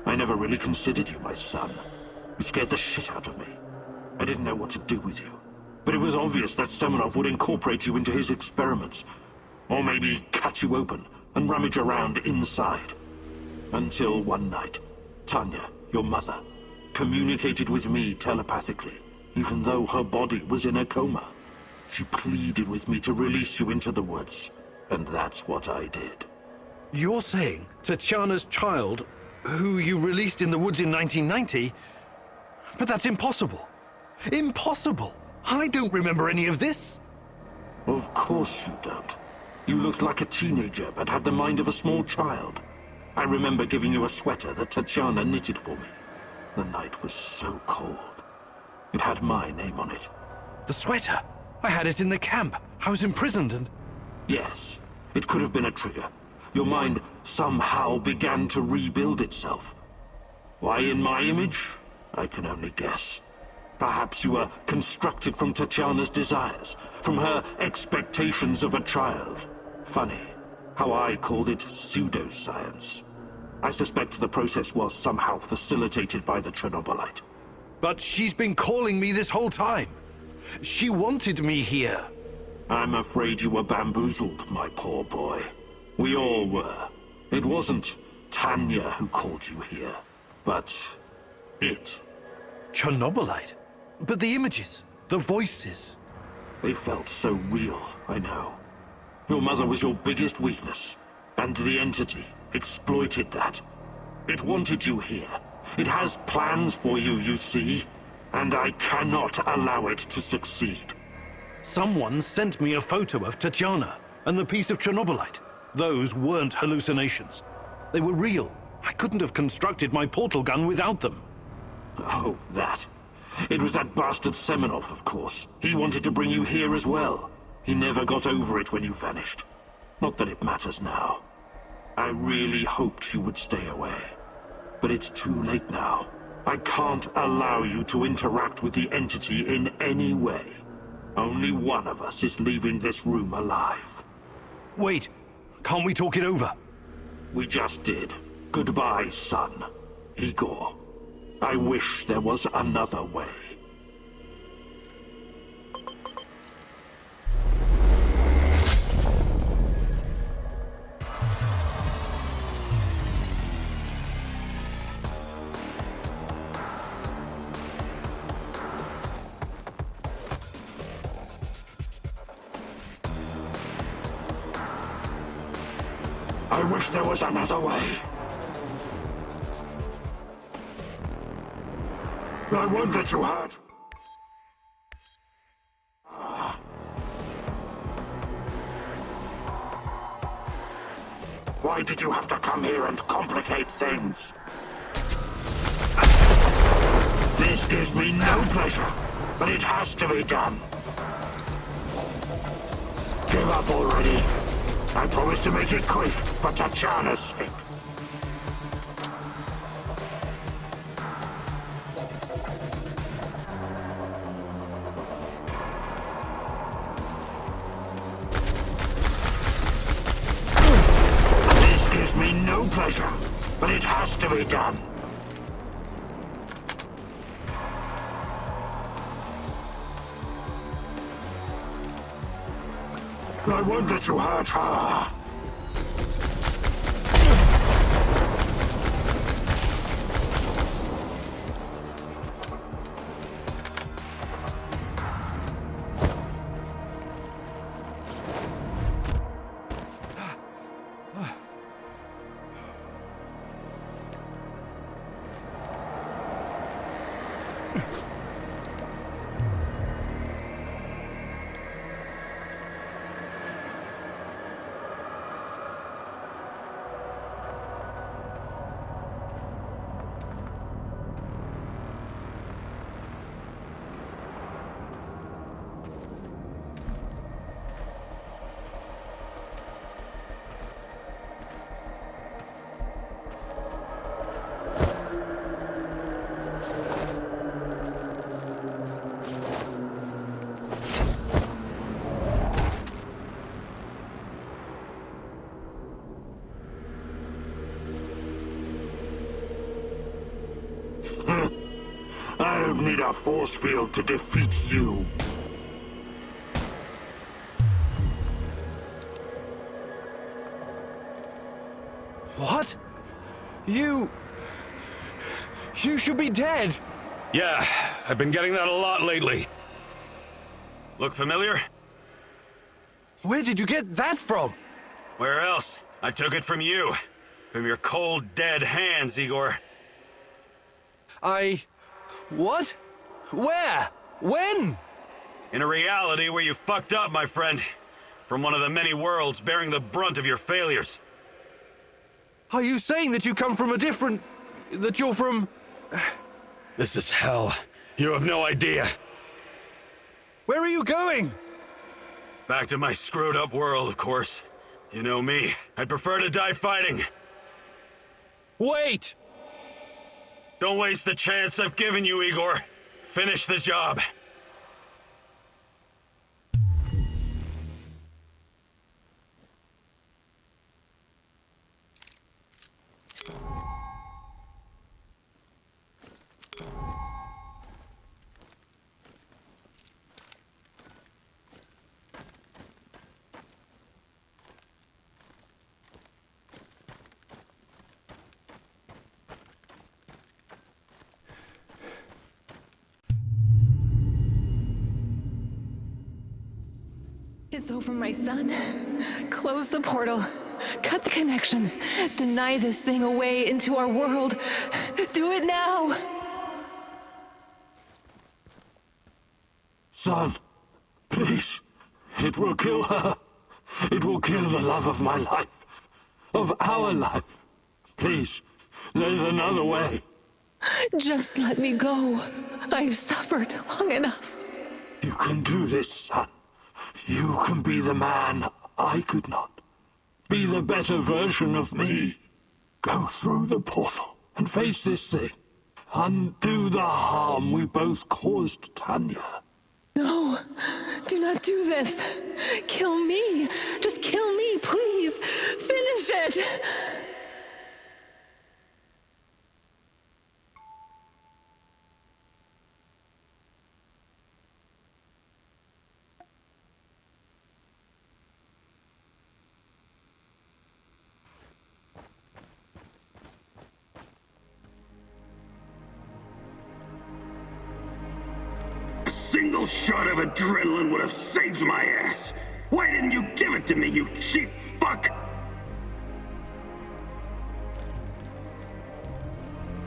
I never really considered you my son. You scared the shit out of me. I didn't know what to do with you. But it was obvious that Semenov would incorporate you into his experiments. Or maybe cut you open and rummage around inside. Until one night, Tanya, your mother, communicated with me telepathically, even though her body was in a coma. She pleaded with me to release you into the woods, and that's what I did. You're saying Tatiana's child, who you released in the woods in 1990? But that's impossible. Impossible! I don't remember any of this. Of course you don't. You looked like a teenager, but had the mind of a small child. I remember giving you a sweater that Tatiana knitted for me. The night was so cold. It had my name on it. The sweater? I had it in the camp. I was imprisoned and... Yes, it could have been a trigger. Your mind somehow began to rebuild itself. Why in my image? I can only guess. Perhaps you were constructed from Tatiana's desires, from her expectations of a child. Funny, how I called it pseudoscience. I suspect the process was somehow facilitated by the Chernobylite. But she's been calling me this whole time. She wanted me here. I'm afraid you were bamboozled, my poor boy. We all were. It wasn't Tanya who called you here, but it. Chernobylite? But the images, the voices. They felt so real, I know. Your mother was your biggest weakness, and the entity exploited that. It wanted you here. It has plans for you, you see, and I cannot allow it to succeed. Someone sent me a photo of Tatiana and the piece of Chernobylite. Those weren't hallucinations. They were real. I couldn't have constructed my portal gun without them. Oh, that. It was that bastard Semenov, of course. He wanted to bring you here as well. He never got over it when you vanished. Not that it matters now. I really hoped you would stay away. But it's too late now. I can't allow you to interact with the entity in any way. Only one of us is leaving this room alive. Wait, can't we talk it over? We just did. Goodbye, son. Igor. I wish there was another way. I wish there was another way. I won't let you hurt. Why did you have to come here and complicate things? This gives me no pleasure, but it has to be done. Give up already. I promise to make it quick for Tatiana's sake. This gives me no pleasure, but it has to be done. I won't let you hurt her. I don't need a force field to defeat you. What? You should be dead. Yeah, I've been getting that a lot lately. Look familiar? Where did you get that from? Where else? I took it from you. From your cold, dead hands, Igor. What? Where? When? In a reality where you fucked up, my friend. From one of the many worlds bearing the brunt of your failures. Are you saying that you come from a different... that you're from... This is hell. You have no idea. Where are you going? Back to my screwed up world, of course. You know me. I'd prefer to die fighting. Wait! Don't waste the chance I've given you, Igor. Finish the job. It's over, my son. Close the portal. Cut the connection. Deny this thing away into our world. Do it now! Son, please. It will kill her. It will kill the love of my life. Of our life. Please, there's another way. Just let me go. I've suffered long enough. You can do this, son. You can be the man I could not. Be the better version of me. Go through the portal and face this thing. Undo the harm we both caused Tanya. No, do not do this. Kill me. Just kill me, please. Finish it. A single shot of adrenaline would have saved my ass. Why didn't you give it to me, you cheap fuck?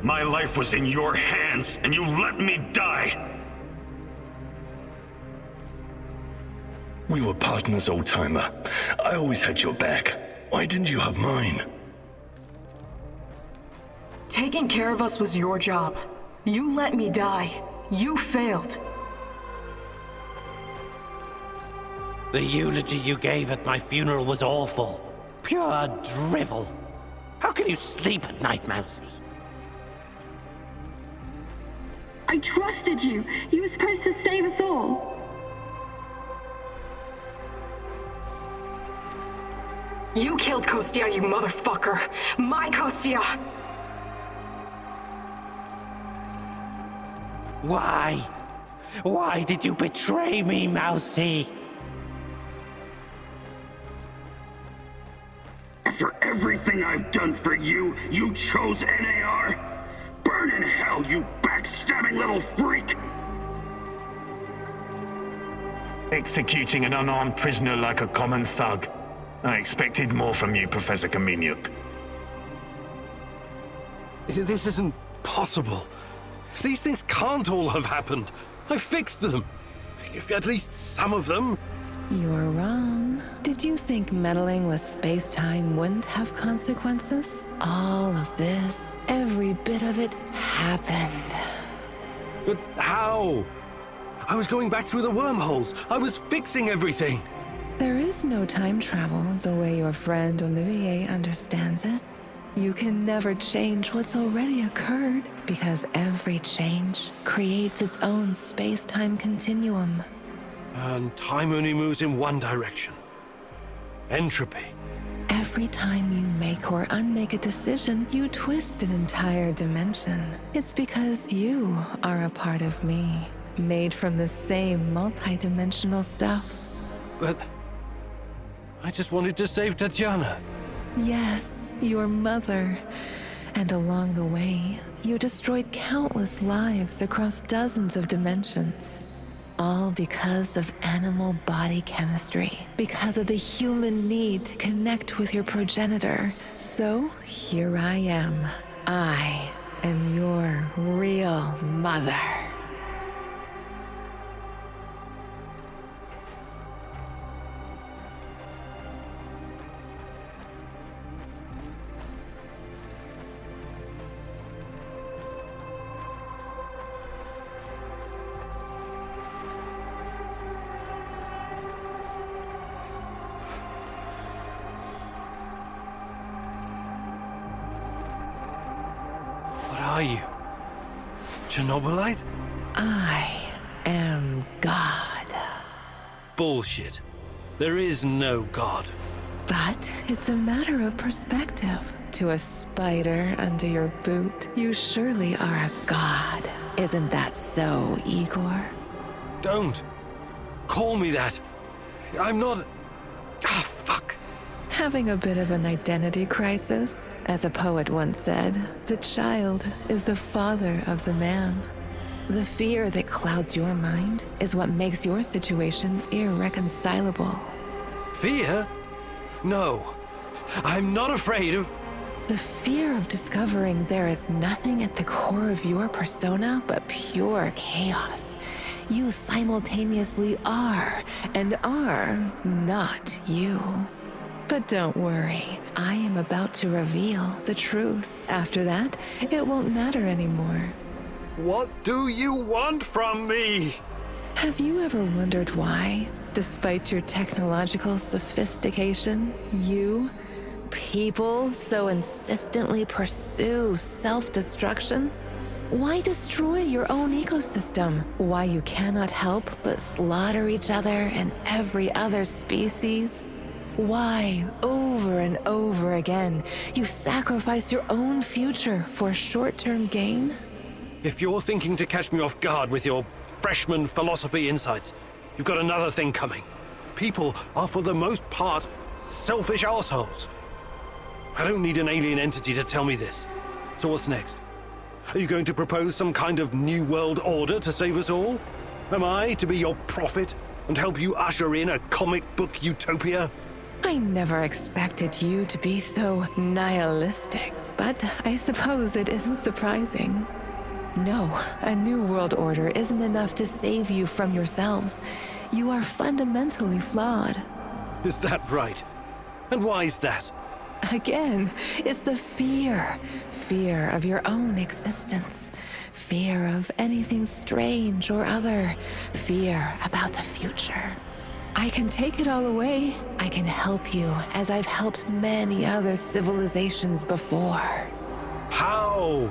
My life was in your hands, and you let me die! We were partners, old-timer. I always had your back. Why didn't you have mine? Taking care of us was your job. You let me die. You failed. The eulogy you gave at my funeral was awful. Pure drivel. How can you sleep at night, Mousy? I trusted you. You were supposed to save us all. You killed Kostia, you motherfucker. My Kostia! Why? Why did you betray me, Mousy? After everything I've done for you, you chose NAR? Burn in hell, you backstabbing little freak! Executing an unarmed prisoner like a common thug. I expected more from you, Professor Kaminyuk. This isn't possible. These things can't all have happened. I fixed them. At least some of them. You're wrong. Did you think meddling with space-time wouldn't have consequences? All of this, every bit of it, happened. But how? I was going back through the wormholes. I was fixing everything. There is no time travel the way your friend Olivier understands it. You can never change what's already occurred, because every change creates its own space-time continuum. And time only moves in one direction. Entropy. Every every time you make or unmake a decision, you twist an entire dimension. It's because you are a part of me, made from the same multi-dimensional stuff. But I just wanted to save Tatiana. Yes, your mother. And along the way, you destroyed countless lives across dozens of dimensions. All because of animal body chemistry, because of the human need to connect with your progenitor. So here I am. I am your real mother. What are you? Chernobylite? I am God. Bullshit. There is no God. But it's a matter of perspective. To a spider under your boot, you surely are a god. Isn't that so, Igor? Don't. Call me that. I'm not... Ah, fuck. Having a bit of an identity crisis? As a poet once said, the child is the father of the man. The fear that clouds your mind is what makes your situation irreconcilable. Fear? No. I'm not afraid of... The fear of discovering there is nothing at the core of your persona but pure chaos. You simultaneously are and are not you. But don't worry, I am about to reveal the truth. After that, it won't matter anymore. What do you want from me? Have you ever wondered why, despite your technological sophistication, people so insistently pursue self-destruction? Why destroy your own ecosystem? Why you cannot help but slaughter each other and every other species? Why, over and over again, you sacrifice your own future for short-term gain? If you're thinking to catch me off guard with your freshman philosophy insights, you've got another thing coming. People are, for the most part, selfish assholes. I don't need an alien entity to tell me this. So what's next? Are you going to propose some kind of new world order to save us all? Am I to be your prophet and help you usher in a comic book utopia? I never expected you to be so nihilistic, but I suppose it isn't surprising. No, a new world order isn't enough to save you from yourselves. You are fundamentally flawed. Is that right? And why is that? Again, it's the fear. Fear of your own existence. Fear of anything strange or other. Fear about the future. I can take it all away. I can help you, as I've helped many other civilizations before. How?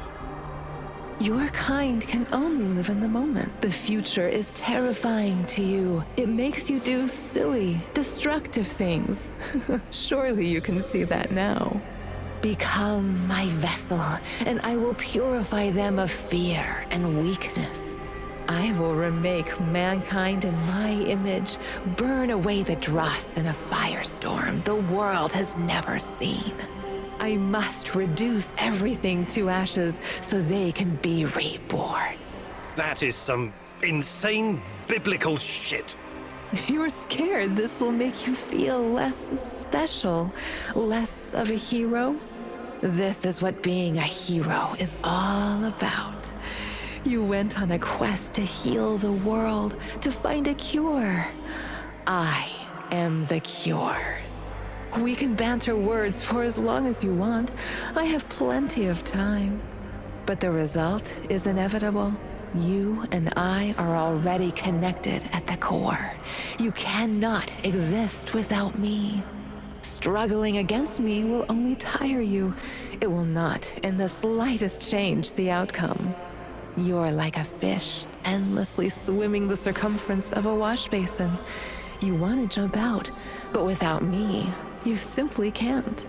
Your kind can only live in the moment. The future is terrifying to you. It makes you do silly, destructive things. Surely you can see that now. Become my vessel, and I will purify them of fear and weakness. I will remake mankind in my image, burn away the dross in a firestorm the world has never seen. I must reduce everything to ashes so they can be reborn. That is some insane biblical shit. You're scared this will make you feel less special, less of a hero? This is what being a hero is all about. You went on a quest to heal the world, to find a cure. I am the cure. We can banter words for as long as you want. I have plenty of time. But the result is inevitable. You and I are already connected at the core. You cannot exist without me. Struggling against me will only tire you. It will not in the slightest change the outcome. You're like a fish, endlessly swimming the circumference of a wash basin. You want to jump out, but without me, You simply can't.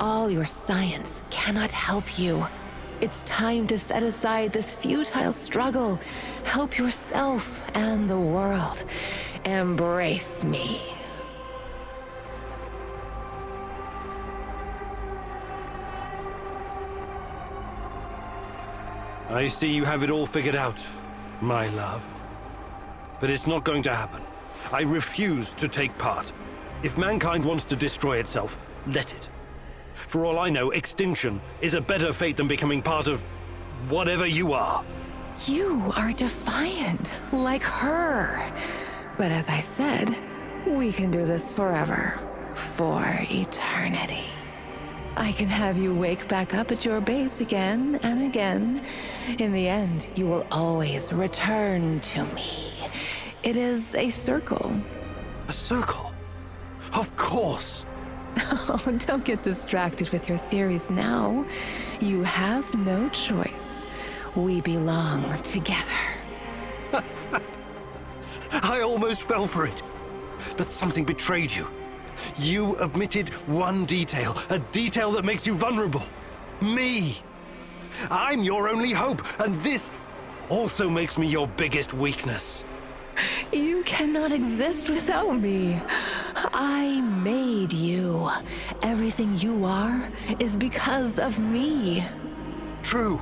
All your science cannot help you. It's time to set aside this futile struggle. Help yourself and the world. Embrace me. I see you have it all figured out, my love. But it's not going to happen. I refuse to take part. If mankind wants to destroy itself, let it. For all I know, extinction is a better fate than becoming part of whatever you are. You are defiant, like her. But as I said, we can do this forever. For eternity. I can have you wake back up at your base again and again. In the end, you will always return to me. It is a circle. A circle? Of course. Oh, don't get distracted with your theories now. You have no choice. We belong together. I almost fell for it. But something betrayed you. You omitted one detail, a detail that makes you vulnerable. Me. I'm your only hope, and this also makes me your biggest weakness. You cannot exist without me. I made you. Everything you are is because of me. True,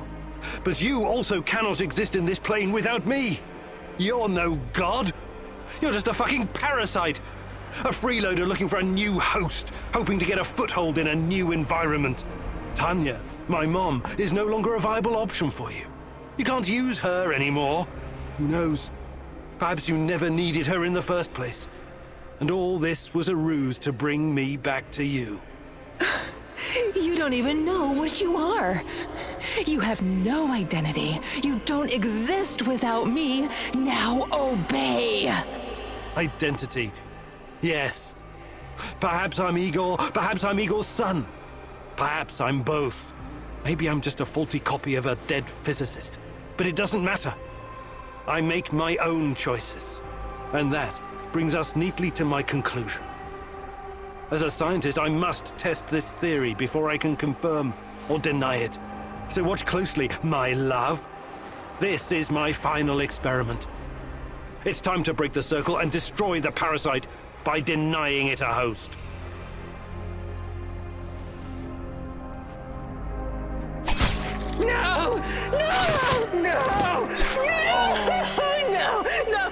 but you also cannot exist in this plane without me. You're no god. You're just a fucking parasite. A freeloader looking for a new host, hoping to get a foothold in a new environment. Tanya, my mom, is no longer a viable option for you. You can't use her anymore. Who knows? Perhaps you never needed her in the first place. And all this was a ruse to bring me back to you. You don't even know what you are. You have no identity. You don't exist without me. Now obey. Identity. Yes. Perhaps I'm Igor, perhaps I'm Igor's son. Perhaps I'm both. Maybe I'm just a faulty copy of a dead physicist. But it doesn't matter. I make my own choices. And that brings us neatly to my conclusion. As a scientist, I must test this theory before I can confirm or deny it. So watch closely, my love. This is my final experiment. It's time to break the circle and destroy the parasite by denying it a host. No! No! No! No! No! No! No!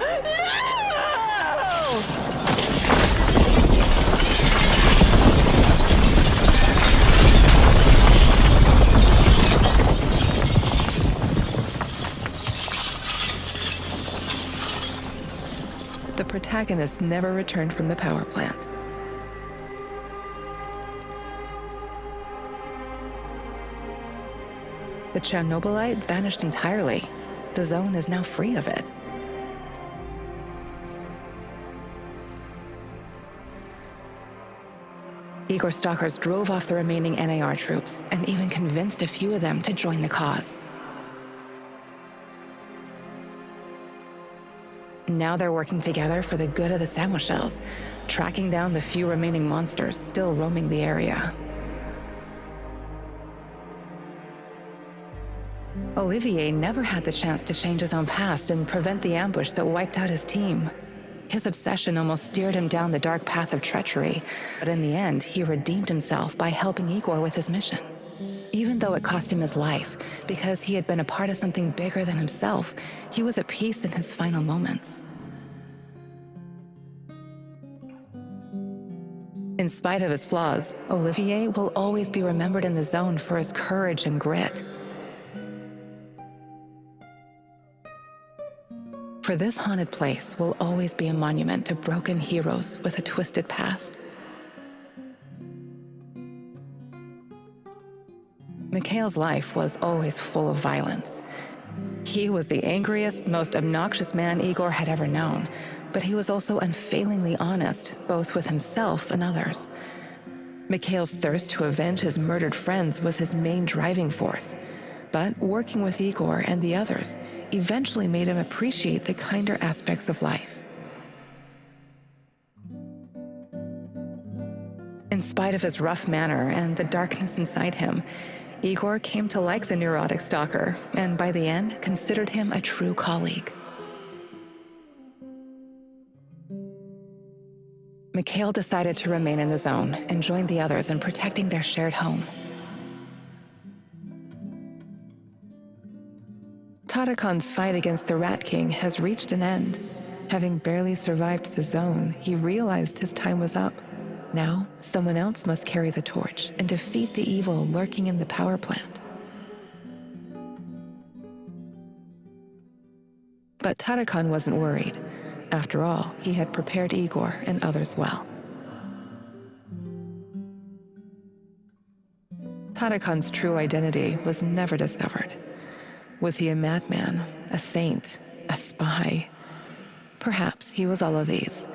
The protagonist never returned from the power plant. The Chernobylite vanished entirely. The zone is now free of it. Igor stalkers drove off the remaining NAR troops and even convinced a few of them to join the cause. Now they're working together for the good of the sandwich shells, tracking down the few remaining monsters still roaming the area. Olivier never had the chance to change his own past and prevent the ambush that wiped out his team. His obsession almost steered him down the dark path of treachery, but in the end, he redeemed himself by helping Igor with his mission. Even though it cost him his life, because he had been a part of something bigger than himself, he was at peace in his final moments. In spite of his flaws, Olivier will always be remembered in the zone for his courage and grit. For this haunted place will always be a monument to broken heroes with a twisted past. Mikhail's life was always full of violence. He was the angriest, most obnoxious man Igor had ever known, but he was also unfailingly honest, both with himself and others. Mikhail's thirst to avenge his murdered friends was his main driving force, but working with Igor and the others eventually made him appreciate the kinder aspects of life. In spite of his rough manner and the darkness inside him, Igor came to like the neurotic stalker, and by the end, considered him a true colleague. Mikhail decided to remain in the zone and join the others in protecting their shared home. Tarakan's fight against the Rat King has reached an end. Having barely survived the zone, he realized his time was up. Now, someone else must carry the torch and defeat the evil lurking in the power plant. But Tarakan wasn't worried. After all, he had prepared Igor and others well. Tarakan's true identity was never discovered. Was he a madman, a saint, a spy? Perhaps he was all of these,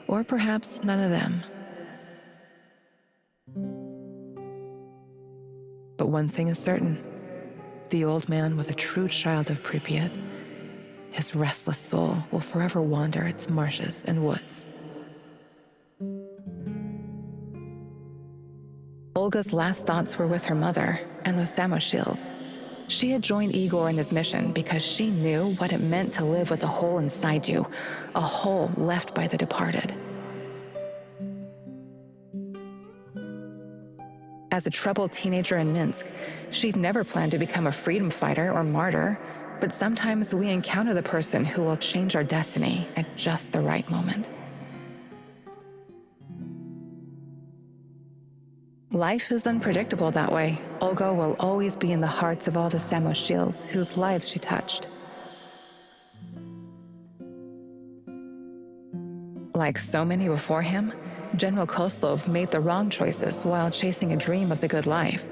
or perhaps none of them. But one thing is certain. The old man was a true child of Pripyat. His restless soul will forever wander its marshes and woods. Olga's last thoughts were with her mother and those Samoshils. She had joined Igor in his mission because she knew what it meant to live with a hole inside you, a hole left by the departed. As a troubled teenager in Minsk, she'd never planned to become a freedom fighter or martyr, but sometimes we encounter the person who will change our destiny at just the right moment. Life is unpredictable that way. Olga will always be in the hearts of all the Samoshils whose lives she touched. Like so many before him, General Koslov made the wrong choices while chasing a dream of the good life.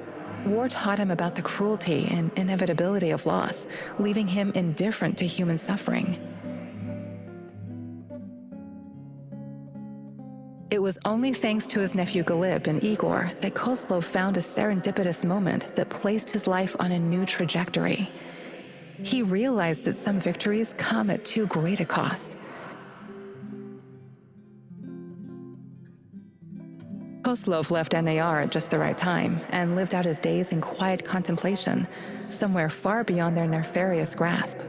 War taught him about the cruelty and inevitability of loss, leaving him indifferent to human suffering. It was only thanks to his nephew Galib and Igor that Koslov found a serendipitous moment that placed his life on a new trajectory. He realized that some victories come at too great a cost. Koslov left NAR at just the right time and lived out his days in quiet contemplation, somewhere far beyond their nefarious grasp.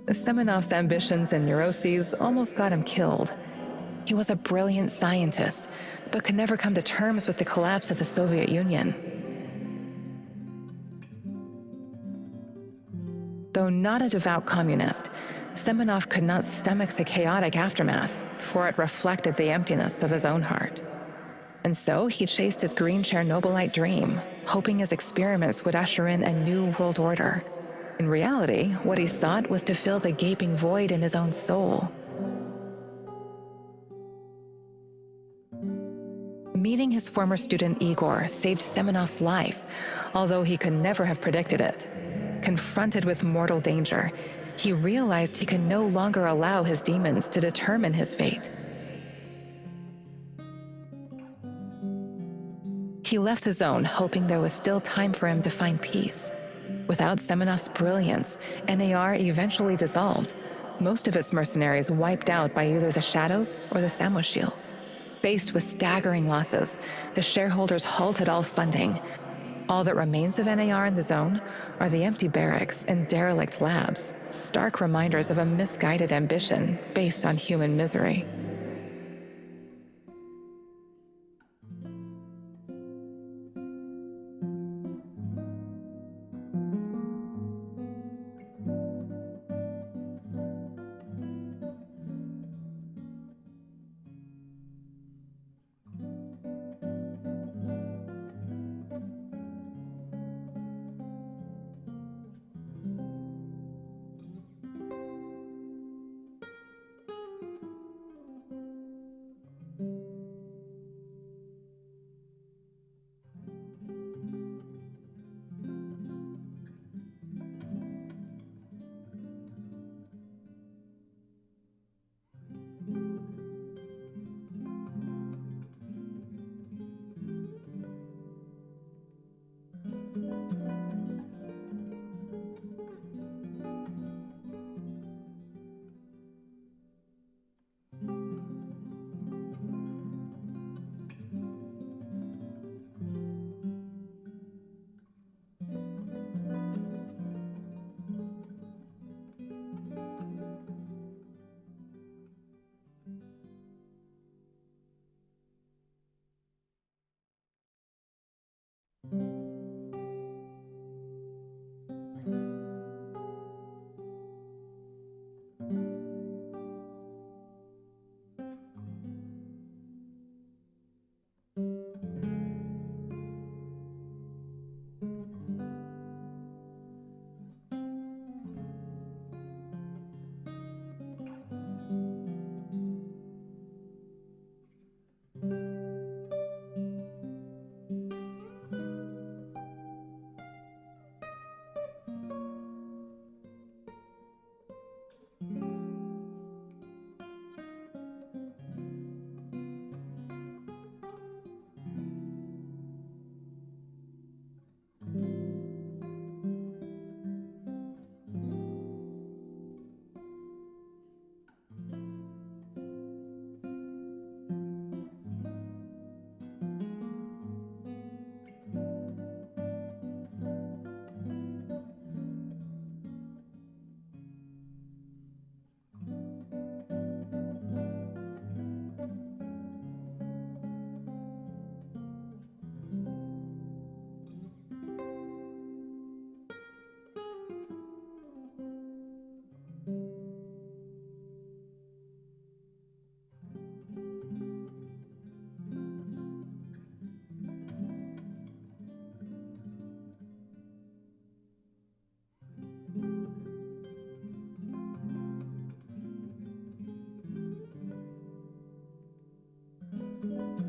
Semenov's ambitions and neuroses almost got him killed. He was a brilliant scientist, but could never come to terms with the collapse of the Soviet Union. Though not a devout communist, Semenov could not stomach the chaotic aftermath, for it reflected the emptiness of his own heart. And so he chased his green Chernobylite dream, hoping his experiments would usher in a new world order. In reality, what he sought was to fill the gaping void in his own soul. Meeting his former student Igor saved Semenov's life, although he could never have predicted it. Confronted with mortal danger, he realized he could no longer allow his demons to determine his fate. He left the zone, hoping there was still time for him to find peace. Without Semenov's brilliance, NAR eventually dissolved, most of its mercenaries wiped out by either the Shadows or the Samoshils. Faced with staggering losses, the shareholders halted all funding. All that remains of NAR in the zone are the empty barracks and derelict labs, stark reminders of a misguided ambition based on human misery. you